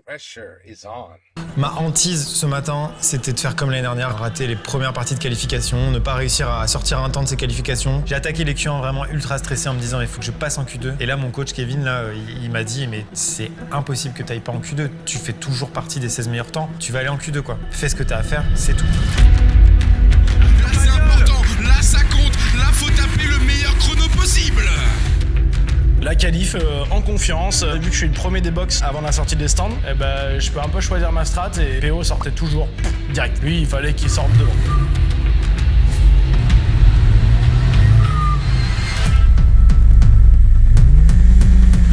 Pressure is on. Ma hantise ce matin, c'était de faire comme l'année dernière, rater les premières parties de qualification, ne pas réussir à sortir un temps de ces qualifications. J'ai attaqué les Q1 vraiment ultra stressé en me disant il faut que je passe en Q2. Et là mon coach Kevin là, il m'a dit mais c'est impossible que tu ailles pas en Q2. Tu fais toujours partie des 16 meilleurs temps. Tu vas aller en Q2 quoi. Fais ce que tu as à faire, c'est tout. Là, c'est important. Là, ça compte. Là, faut taper le meilleur chrono possible. La qualif en confiance, vu que je suis le premier des box avant la sortie des stands, eh ben, je peux un peu choisir ma strat et PO sortait toujours direct. Lui, il fallait qu'il sorte devant.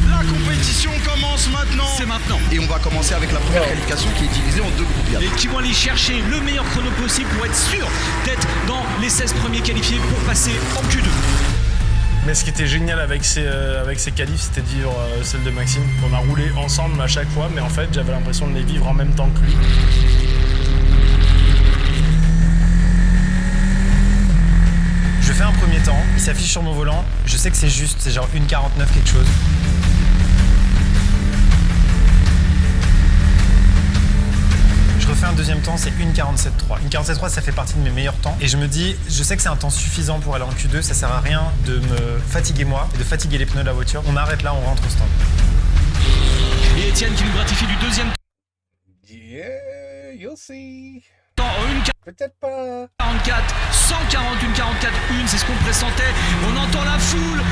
La compétition commence maintenant. C'est maintenant. Et on va commencer avec la première qualification qui est divisée en deux groupes. Et qui vont aller chercher le meilleur chrono possible pour être sûr d'être dans les 16 premiers qualifiés pour passer en Q2. Mais ce qui était génial avec ces qualifs, c'était de vivre celle de Maxime. On a roulé ensemble à chaque fois, mais en fait, j'avais l'impression de les vivre en même temps que lui. Je fais un premier temps, il s'affiche sur mon volant. Je sais que c'est juste, c'est genre 1,49 quelque chose. Je refais un deuxième temps, c'est 1,47,3. 1,47,3, ça fait partie de mes meilleurs temps. Et je me dis, je sais que c'est un temps suffisant pour aller en Q2, ça sert à rien de me fatiguer moi et de fatiguer les pneus de la voiture. On arrête là, on rentre au stand. Et Et Étienne qui nous gratifie du deuxième Yeah, you'll see. temps en une Peut-être pas. 44, 140, une 44, c'est ce qu'on pressentait. On entend la foule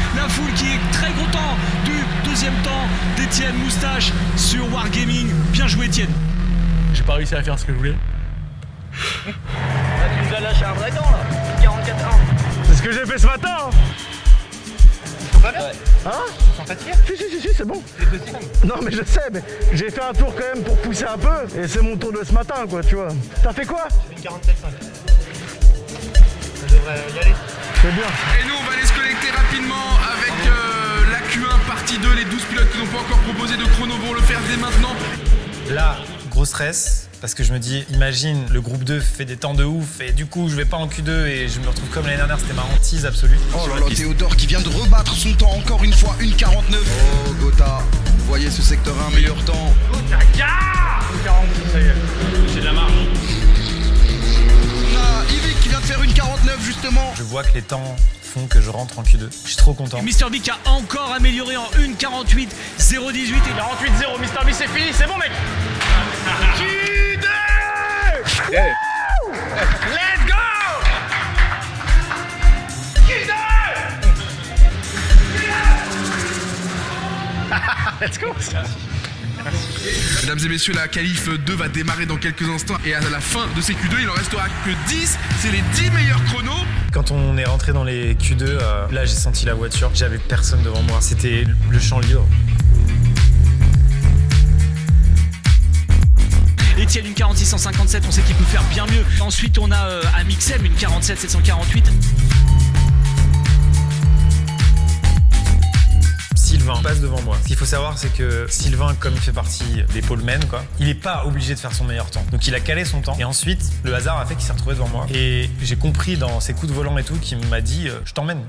qui est très content du deuxième temps d'Étienne Moustache sur Wargaming. Bien joué Étienne. J'ai pas réussi à faire ce que je voulais. Tu nous as lâché un vrai temps là. 44-1. C'est ce que j'ai fait ce matin. Pas bien. Hein? Sans fatigue? Si, c'est bon. Non mais je sais, mais j'ai fait un tour quand même pour pousser un peu. Et c'est mon tour de ce matin quoi, tu vois. T'as fait quoi? J'ai fait une 47,5. Ça devrait y aller. C'est bien. Et nous, on va aller se connecter rapidement avec la Q1 partie 2, les 12 pilotes qui n'ont pas encore proposé de chrono vont le faire dès maintenant. Là, gros stress, parce que je me dis, imagine, le groupe 2 fait des temps de ouf, et du coup, je vais pas en Q2, et je me retrouve comme l'année dernière, c'était ma hantise absolue. Oh là là, Théodore qui vient de rebattre son temps encore une fois, 1,49. Oh Gotha, vous voyez ce secteur 1, meilleur temps. Gotha, 46, ça y est. J'ai de la marge. On a Yvick qui vient de faire 1,49 justement. Je vois que les temps font que je rentre en Q2. Je suis trop content. Mr B qui a encore amélioré en 1,48, 0,18 et 48-0, Mr B c'est fini, c'est bon mec. Q2 Yeah. Let's go. Q2. Let's go. Mesdames et messieurs, la qualif 2 va démarrer dans quelques instants et à la fin de ces Q2, il en restera que 10. C'est les 10 meilleurs chronos. Quand on est rentré dans les Q2, là j'ai senti la voiture, j'avais personne devant moi, c'était le champ libre. Étienne une 46 157, on sait qu'il peut faire bien mieux. Ensuite on a Amixem une 47 748. Sylvain passe devant moi. Ce qu'il faut savoir, c'est que Sylvain, comme il fait partie des polemen, quoi, il est pas obligé de faire son meilleur temps. Donc il a calé son temps. Et ensuite, le hasard a fait qu'il s'est retrouvé devant moi. Et j'ai compris dans ses coups de volant et tout qu'il m'a dit je t'emmène.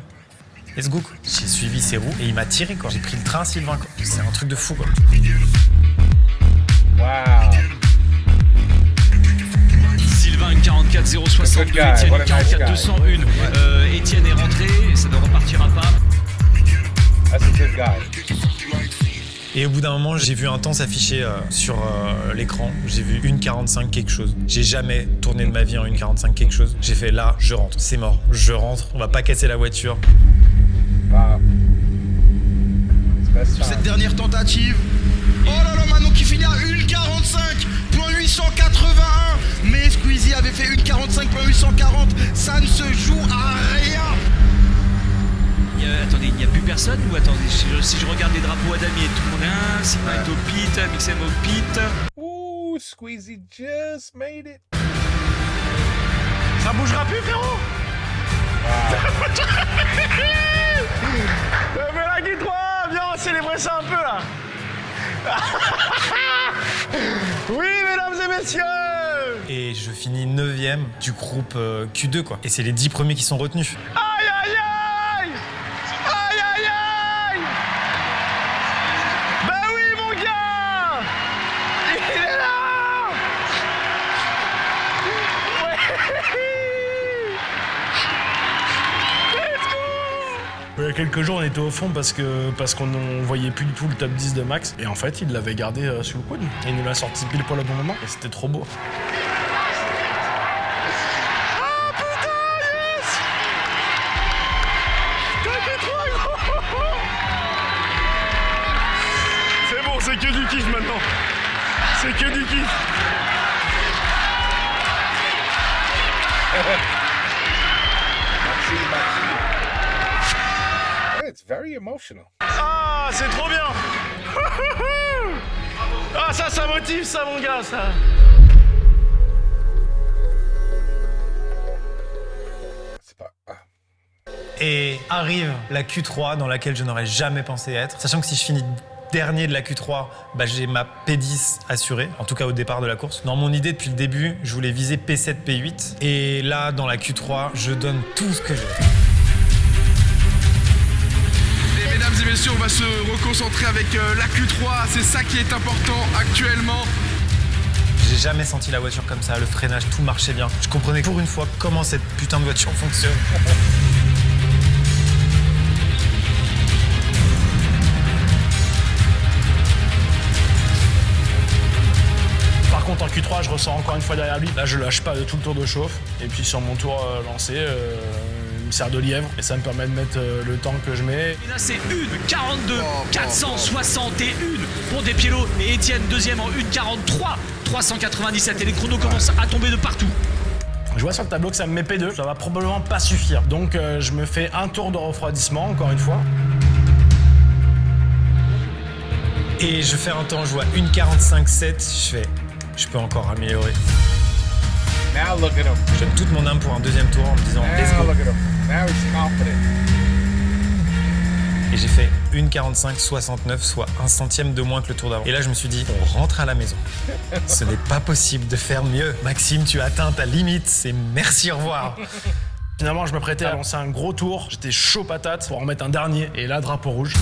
Let's go, quoi. J'ai suivi ses roues et il m'a tiré, quoi. J'ai pris le train Sylvain, quoi. C'est un truc de fou, quoi. Wow. Sylvain une 44 062, Étienne une 44 201. Étienne est rentré, ça ne repartira pas. That's a good guy. Et au bout d'un moment, j'ai vu un temps s'afficher sur l'écran. J'ai vu 1,45 quelque chose. J'ai jamais tourné de ma vie en 1,45 quelque chose. J'ai fait là, je rentre. C'est mort. Je rentre. On va pas casser la voiture. Wow. Sur cette dernière tentative. Oh là là, Manon qui finit à 1,45.881. Mais Squeezie avait fait 1,45.840. Ça ne se joue à rien. Attendez, il n'y a plus personne ou attendez, si je regarde les drapeaux Adami et tout le monde, Sigma est au pit, Mixem au pit. Ouh, Squeezie just made it. Ça bougera plus, frérot. Mais la Q3, viens, on va célébrer ça un peu là. Oui, mesdames et messieurs. Et je finis 9ème du groupe Q2, quoi. Et c'est les 10 premiers qui sont retenus. Aïe, aïe, aïe. Aïe, aïe, aïe. Bah oui, mon gars. Il est là. Ouais. Let's go. Il y a quelques jours, on était au fond parce qu'on voyait plus du tout le top 10 de Max. Et en fait, il l'avait gardé sous le coude. Et il nous l'a sorti pile poil au bon moment. Et c'était trop beau. C'est bon, c'est que du kiff maintenant. C'est que du kiff. It's very emotional. Ah, c'est trop bien. Ah, ça motive ça, mon gars, ça. Et arrive la Q3 dans laquelle je n'aurais jamais pensé être. Sachant que si je finis dernier de la Q3, bah j'ai ma P10 assurée, en tout cas au départ de la course. Dans mon idée depuis le début, je voulais viser P7, P8. Et là, dans la Q3, je donne tout ce que j'ai. Et mesdames et messieurs, on va se reconcentrer avec la Q3. C'est ça qui est important actuellement. J'ai jamais senti la voiture comme ça, le freinage, tout marchait bien. Je comprenais pour une fois comment cette putain de voiture fonctionne. 3, je ressors encore une fois derrière lui. Là, je lâche pas de tout le tour de chauffe. Et puis sur mon tour lancé, il me sert de lièvre. Et ça me permet de mettre le temps que je mets. Et là, c'est 1,42, 461 pour Despiello et Étienne, deuxième en 1,43, 397. Et les chronos commencent à tomber de partout. Je vois sur le tableau que ça me met P2, ça va probablement pas suffire. Donc je me fais un tour de refroidissement, encore une fois. Et je fais un temps, je vois 1,45,7, je peux encore améliorer. Now look at him. Je donne toute mon âme pour un deuxième tour en me disant let's Now go. look at him. Now he's confident. Et j'ai fait 1,45,69, soit 1 centième de moins que le tour d'avant. Et là, je me suis dit, on rentre à la maison. Ce n'est pas possible de faire mieux. Maxime, tu as atteint ta limite. C'est merci, au revoir. Finalement, je me prêtais à lancer un gros tour. J'étais chaud patate pour en mettre un dernier. Et là, drapeau rouge.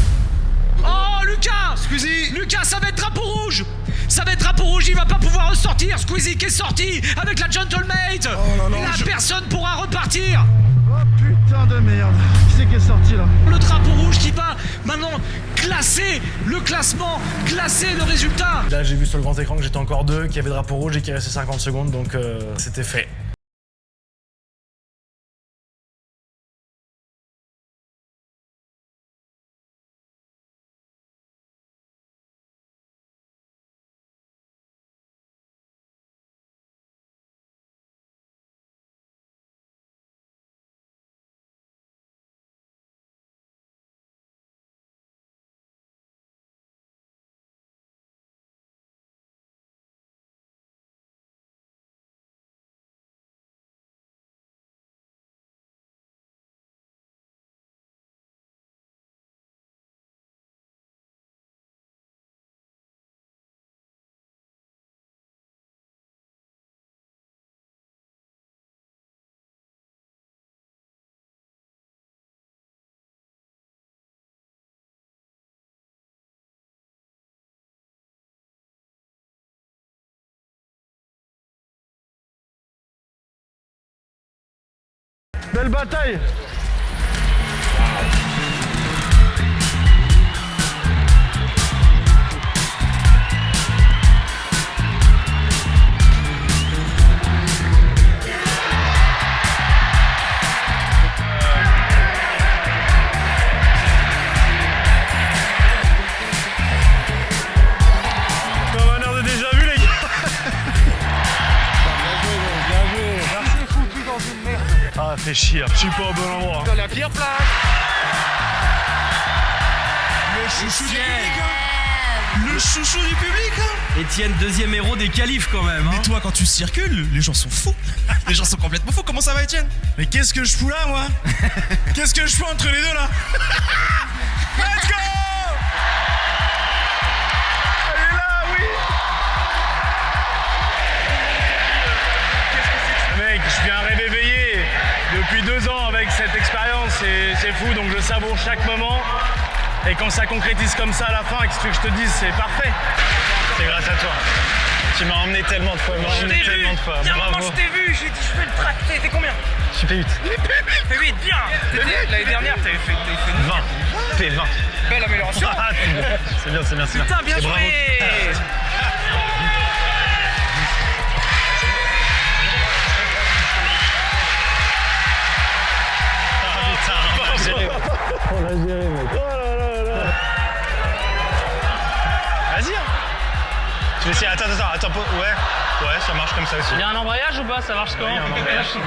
Oh, Lucas! Squeezie! Lucas, ça va être drapeau rouge! Ça va être drapeau rouge, il va pas pouvoir ressortir. Squeezie qui est sorti avec la Gentlemate. Oh là, Et là, personne pourra repartir. Oh putain de merde. Qui c'est qui est sorti là? Le drapeau rouge qui va maintenant classer le classement, classer le résultat. Là, j'ai vu sur le grand écran que j'étais encore 2, qu'il y avait drapeau rouge et qu'il restait 50 secondes. Donc c'était fait. Belle bataille. Comme un air de déjà vu, les gars. Merci foutu dans une merde. Ah, fait chier, je suis pas au bon endroit. Dans la pire place. Le chouchou du public, hein. Le chouchou du public, hein. Étienne, deuxième héros des qualifs quand même, hein. Mais toi, quand tu circules, les gens sont fous. Les gens sont complètement fous. Comment ça va, Étienne? Mais qu'est-ce que je fous là, moi? Qu'est-ce que je fous entre les deux, là? Let's go! Elle est là, oui. Mec, je suis un rêve éveillé depuis 2 ans avec cette expérience, c'est fou, donc je savoure chaque moment. Et quand ça concrétise comme ça à la fin, qu'est-ce que je te dise, c'est parfait. C'est grâce à toi. Tu m'as emmené tellement de fois, Je t'ai vu. Il y a un moment, je t'ai vu, j'ai dit je vais le tracter. T'es combien? Je suis P8. Fais 8, bien. L'année dernière, t'avais fait 20. P20. Belle amélioration. C'est bien, c'est bien, c'est bien. Putain, bien Et bravo. joué. On l'a géré, mec. Oh là là là. Vas-y. Hein. Tu veux essayer? Attends. Ouais, ça marche comme ça aussi. Il y a un embrayage ou pas? Ça marche comment? Il y a un embrayage.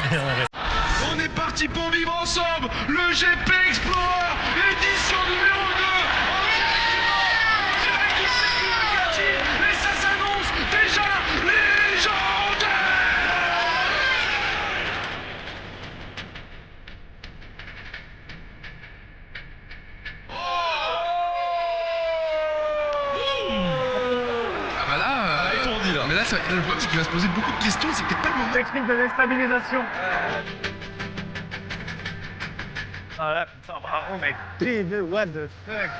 On est parti pour vivre ensemble le GP Explorer, édition numéro 2. Direct du circuit Bugatti, et ça s'annonce déjà légendaire. Ah bah là, étourdi là. Mais là, le problème c'est qu'il va se poser beaucoup de questions, c'est peut-être pas le moment. Technique de déstabilisation. Ah là, putain, bravo mec. What the fuck?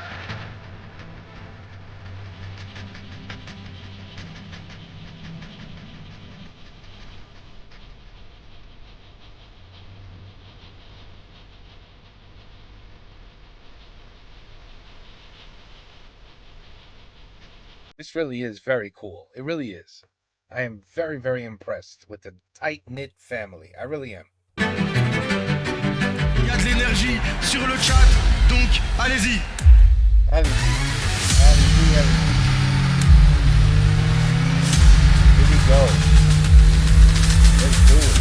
This really is very cool. It really is. I am very, very impressed with the tight-knit family. I really am. Il y a de l'énergie sur le chat, donc allez-y. Allez-y. Allez-y, allez-y. Here we go. Let's do it.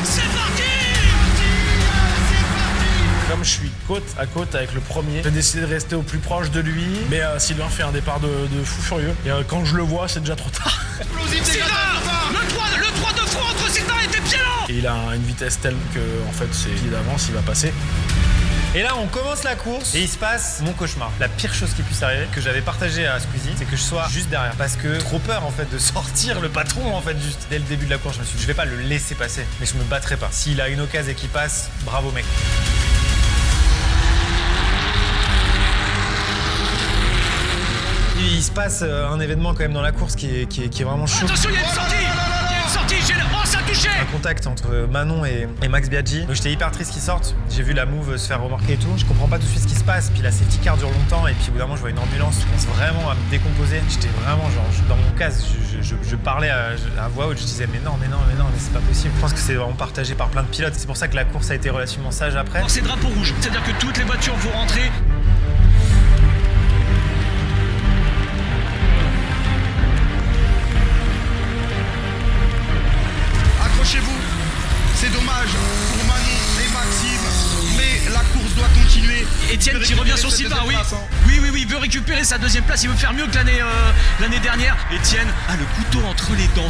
C'est parti! Comme je suis côte à côte avec le premier, j'ai décidé de rester au plus proche de lui. Mais Sylvain fait un départ de fou furieux. Et quand je le vois, c'est déjà trop tard. Sylvain! Le 3 de fou entre Sylvain et Despiello! Et il a une vitesse telle que, en fait, c'est qui d'avance, il va passer. Et là, on commence la course et il se passe mon cauchemar. La pire chose qui puisse arriver, que j'avais partagé à Squeezie, c'est que je sois juste derrière. Parce que trop peur en fait de sortir le patron en fait juste dès le début de la course. Je me suis dit, je vais pas le laisser passer, mais je me battrai pas. S'il a une occasion et qu'il passe, bravo mec. Il se passe un événement quand même dans la course qui est vraiment chaud. Attention, il y a une sortie! Il y a une sortie, oh, ça a touché! Un contact entre Manon et Max Biaggi. Donc j'étais hyper triste qu'il sorte. J'ai vu la move se faire remarquer et tout. Je comprends pas tout de suite ce qui se passe. Puis la safety car dure longtemps. Et puis au bout d'un moment, je vois une ambulance. Je commence vraiment à me décomposer. J'étais vraiment genre dans mon casque. Je parlais à voix haute. Je disais mais non, mais c'est pas possible. Je pense que c'est vraiment partagé par plein de pilotes. C'est pour ça que la course a été relativement sage après. C'est drapeau rouge. C'est-à-dire que toutes les voitures vont rentrer. Accrochez-vous, c'est dommage pour Manon et Maxime, mais la course doit continuer. Etienne qui revient sur Sylvain, oui. Oui, il veut récupérer sa deuxième place, il veut faire mieux que l'année dernière. Etienne a le couteau entre les dents.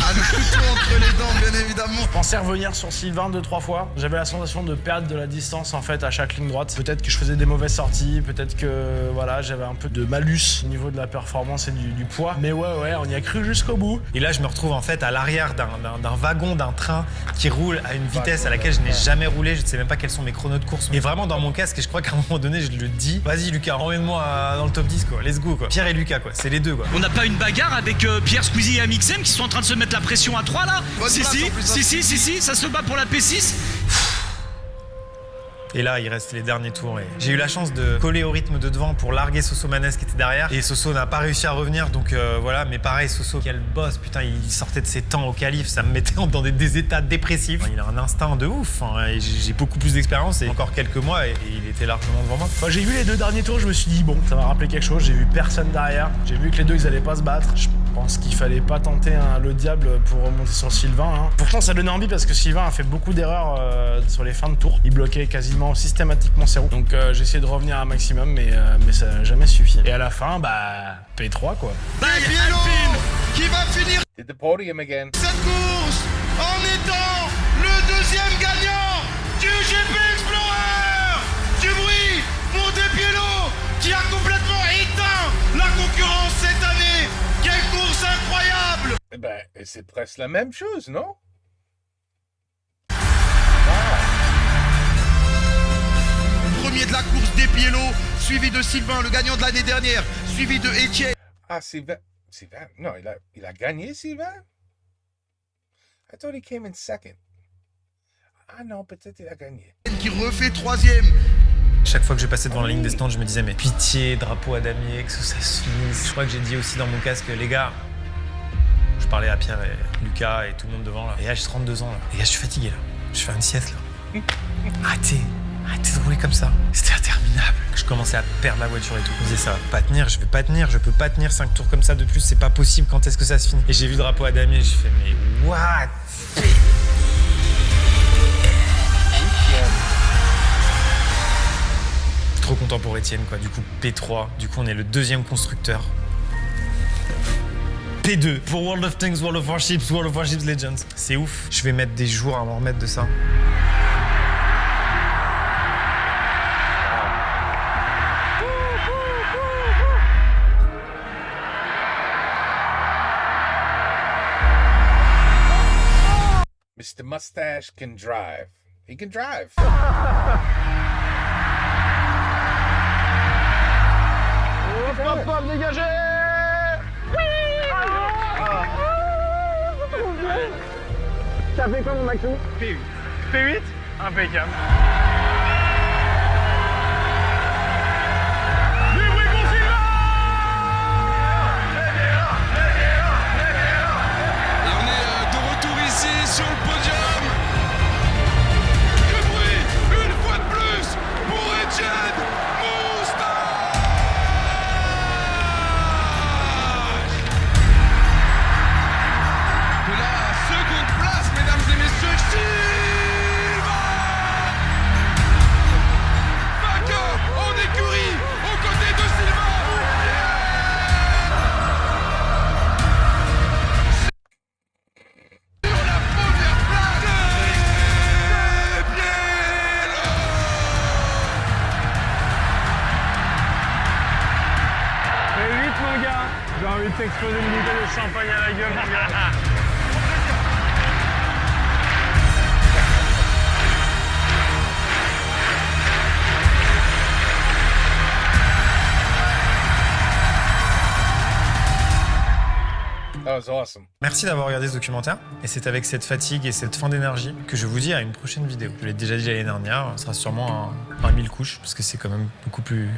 Bien évidemment. Je pensais revenir sur Sylvain 2-3 fois. J'avais la sensation de perdre de la distance en fait à chaque ligne droite. Peut-être que je faisais des mauvaises sorties, peut-être que voilà, j'avais un peu de malus au niveau de la performance et du poids. Mais ouais, on y a cru jusqu'au bout. Et là, je me retrouve en fait à l'arrière d'un wagon, d'un train qui roule à une vitesse à laquelle je n'ai jamais roulé. Je ne sais même pas quels sont mes chronos de course. Et vraiment dans mon casque, et je crois qu'à un moment donné, je le dis. Vas-y Lucas, emmène-moi dans le top 10 quoi. Let's go quoi. Pierre et Lucas quoi, c'est les deux quoi. On n'a pas une bagarre avec Pierre, Squeezie et Amixem qui sont en train de se mettre la pression à 3 là? Si, ça se bat pour la P6. Et là, il reste les derniers tours. Et j'ai eu la chance de coller au rythme de devant pour larguer Soso Manès qui était derrière. Et Soso n'a pas réussi à revenir, donc voilà. Mais pareil, Soso, quel boss, putain, il sortait de ses temps au calife, ça me mettait dans des états dépressifs. Il a un instinct de ouf, hein, et j'ai beaucoup plus d'expérience et encore quelques mois et il était largement devant moi. Quand j'ai vu les deux derniers tours, je me suis dit bon, ça m'a rappelé quelque chose. J'ai vu personne derrière. J'ai vu que les deux, ils allaient pas se battre. Je pense qu'il fallait pas tenter le diable pour remonter sur Sylvain. Hein. Pourtant, ça donnait envie parce que Sylvain a fait beaucoup d'erreurs sur les fins de tour. Il bloquait quasiment systématiquement ses roues. Donc j'ai essayé de revenir un maximum, mais ça n'a jamais suffi. Et à la fin, P3 quoi. Despiello qui va finir Did the podium again. cette course en étant le deuxième gagnant du GP Explorer. Du bruit pour Despiello qui a complètement éteint la concurrence cette année. Quelle course incroyable! Eh ben, c'est presque la même chose, non? Premier de la course, Despiello, suivi de Sylvain, le gagnant de l'année dernière, suivi de Etienne. Ah, Sylvain. Non, il a gagné, Sylvain? I thought he came in second. Ah non, peut-être il a gagné. Qui refait troisième. Chaque fois que je passais devant la ligne des stands, je me disais mais pitié, drapeau à damier, que ça se finisse. Je crois que j'ai dit aussi dans mon casque, les gars, je parlais à Pierre et Lucas et tout le monde devant là. Et là j'ai 32 ans là. Et là je suis fatigué là. Je fais une sieste là. Arrêtez de rouler comme ça. C'était interminable. Je commençais à perdre la voiture et tout. Je me disais ça va pas tenir, je peux pas tenir 5 tours comme ça de plus, c'est pas possible, quand est-ce que ça se finit? Et j'ai vu le drapeau à damier, j'ai fait mais what? Trop content pour Etienne quoi, du coup P3, du coup on est le deuxième constructeur. P2 pour World of Tanks, World of Warships Legends. C'est ouf, je vais mettre des jours à m'en remettre de ça. Mr. Mustache can drive. He can drive. Hop, dégagez! Ça fait quoi mon Maxou? P8. P8? Impeccable. Du bruit pour Sylvain! envie de t'exploser une bouteille de champagne à la gueule, mon gars. That was awesome. Merci d'avoir regardé ce documentaire. Et c'est avec cette fatigue et cette fin d'énergie que je vous dis à une prochaine vidéo. Je l'ai déjà dit l'année dernière, ce sera sûrement un 1000 couches, parce que c'est quand même beaucoup plus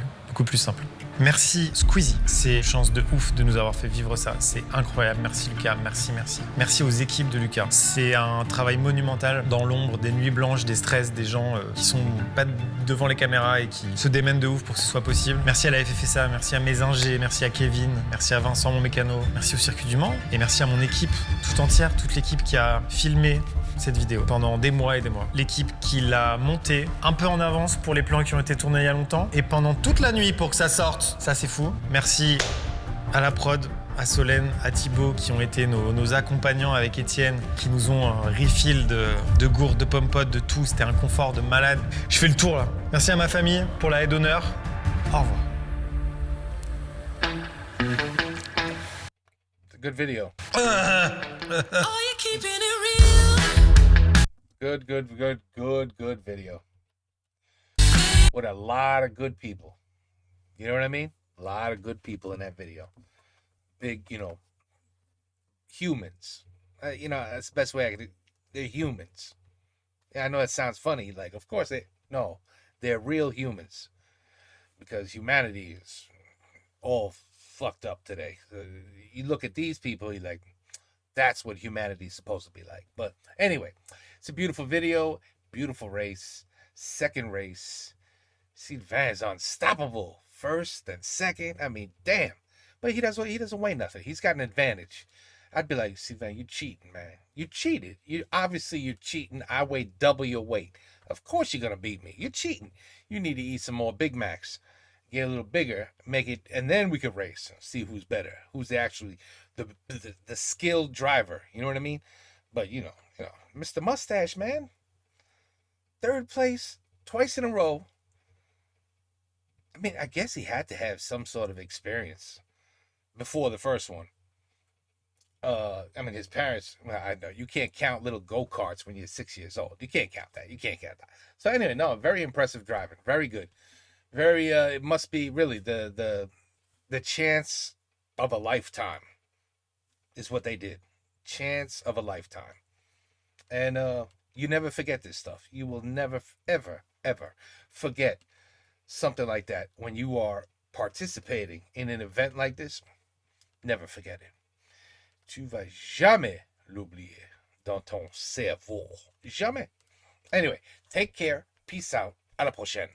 simple. Merci Squeezie, c'est une chance de ouf de nous avoir fait vivre ça. C'est incroyable. Merci Lucas, merci. Merci aux équipes de Lucas. C'est un travail monumental dans l'ombre, des nuits blanches, des stress, des gens qui sont pas devant les caméras et qui se démènent de ouf pour que ce soit possible. Merci à la FFSA, merci à mes ingés, merci à Kevin, merci à Vincent, mon mécano, merci au Circuit du Mans et merci à mon équipe tout entière, toute l'équipe qui a filmé cette vidéo pendant des mois et des mois. L'équipe qui l'a montée un peu en avance pour les plans qui ont été tournés il y a longtemps et pendant toute la nuit pour que ça sorte. Ça, c'est fou. Merci à la prod, à Solène, à Thibaut qui ont été nos accompagnants avec Étienne, qui nous ont un refill de gourdes, de pommes potes, de tout. C'était un confort de malade. Je fais le tour là. Merci à ma famille pour la haie d'honneur. Au revoir. It's a good video. Good video. With a lot of good people. You know what I mean? A lot of good people in that video. Big, humans. That's the best way I can do. They're humans. Yeah, I know that sounds funny. Like, of course they're real humans. Because humanity is all fucked up today. You look at these people, you're like, that's what humanity's supposed to be like. But anyway, it's a beautiful video, beautiful race, second race. Sylvain's unstoppable. First and second. I mean, damn. But he doesn't weigh nothing. He's got an advantage. I'd be like, Sylvain, you cheating, man. You cheated. You're cheating. I weigh double your weight. Of course you're gonna beat me. You're cheating. You need to eat some more Big Macs. Get a little bigger, make it, and then we could race. See who's better. Who's actually the skilled driver. You know what I mean? But Mr. Mustache, man. Third place, twice in a row. I mean, I guess he had to have some sort of experience before the first one. His parents, well, I know, you can't count little go-karts when you're 6 years old. You can't count that. So anyway, no, very impressive driving. Very good. Very, it must be really the chance of a lifetime is what they did. Chance of a lifetime. And you never forget this stuff. You will never, ever, ever forget something like that when you are participating in an event like this. Never forget it. Tu vas jamais l'oublier dans ton cerveau. Jamais. Anyway, take care. Peace out. À la prochaine.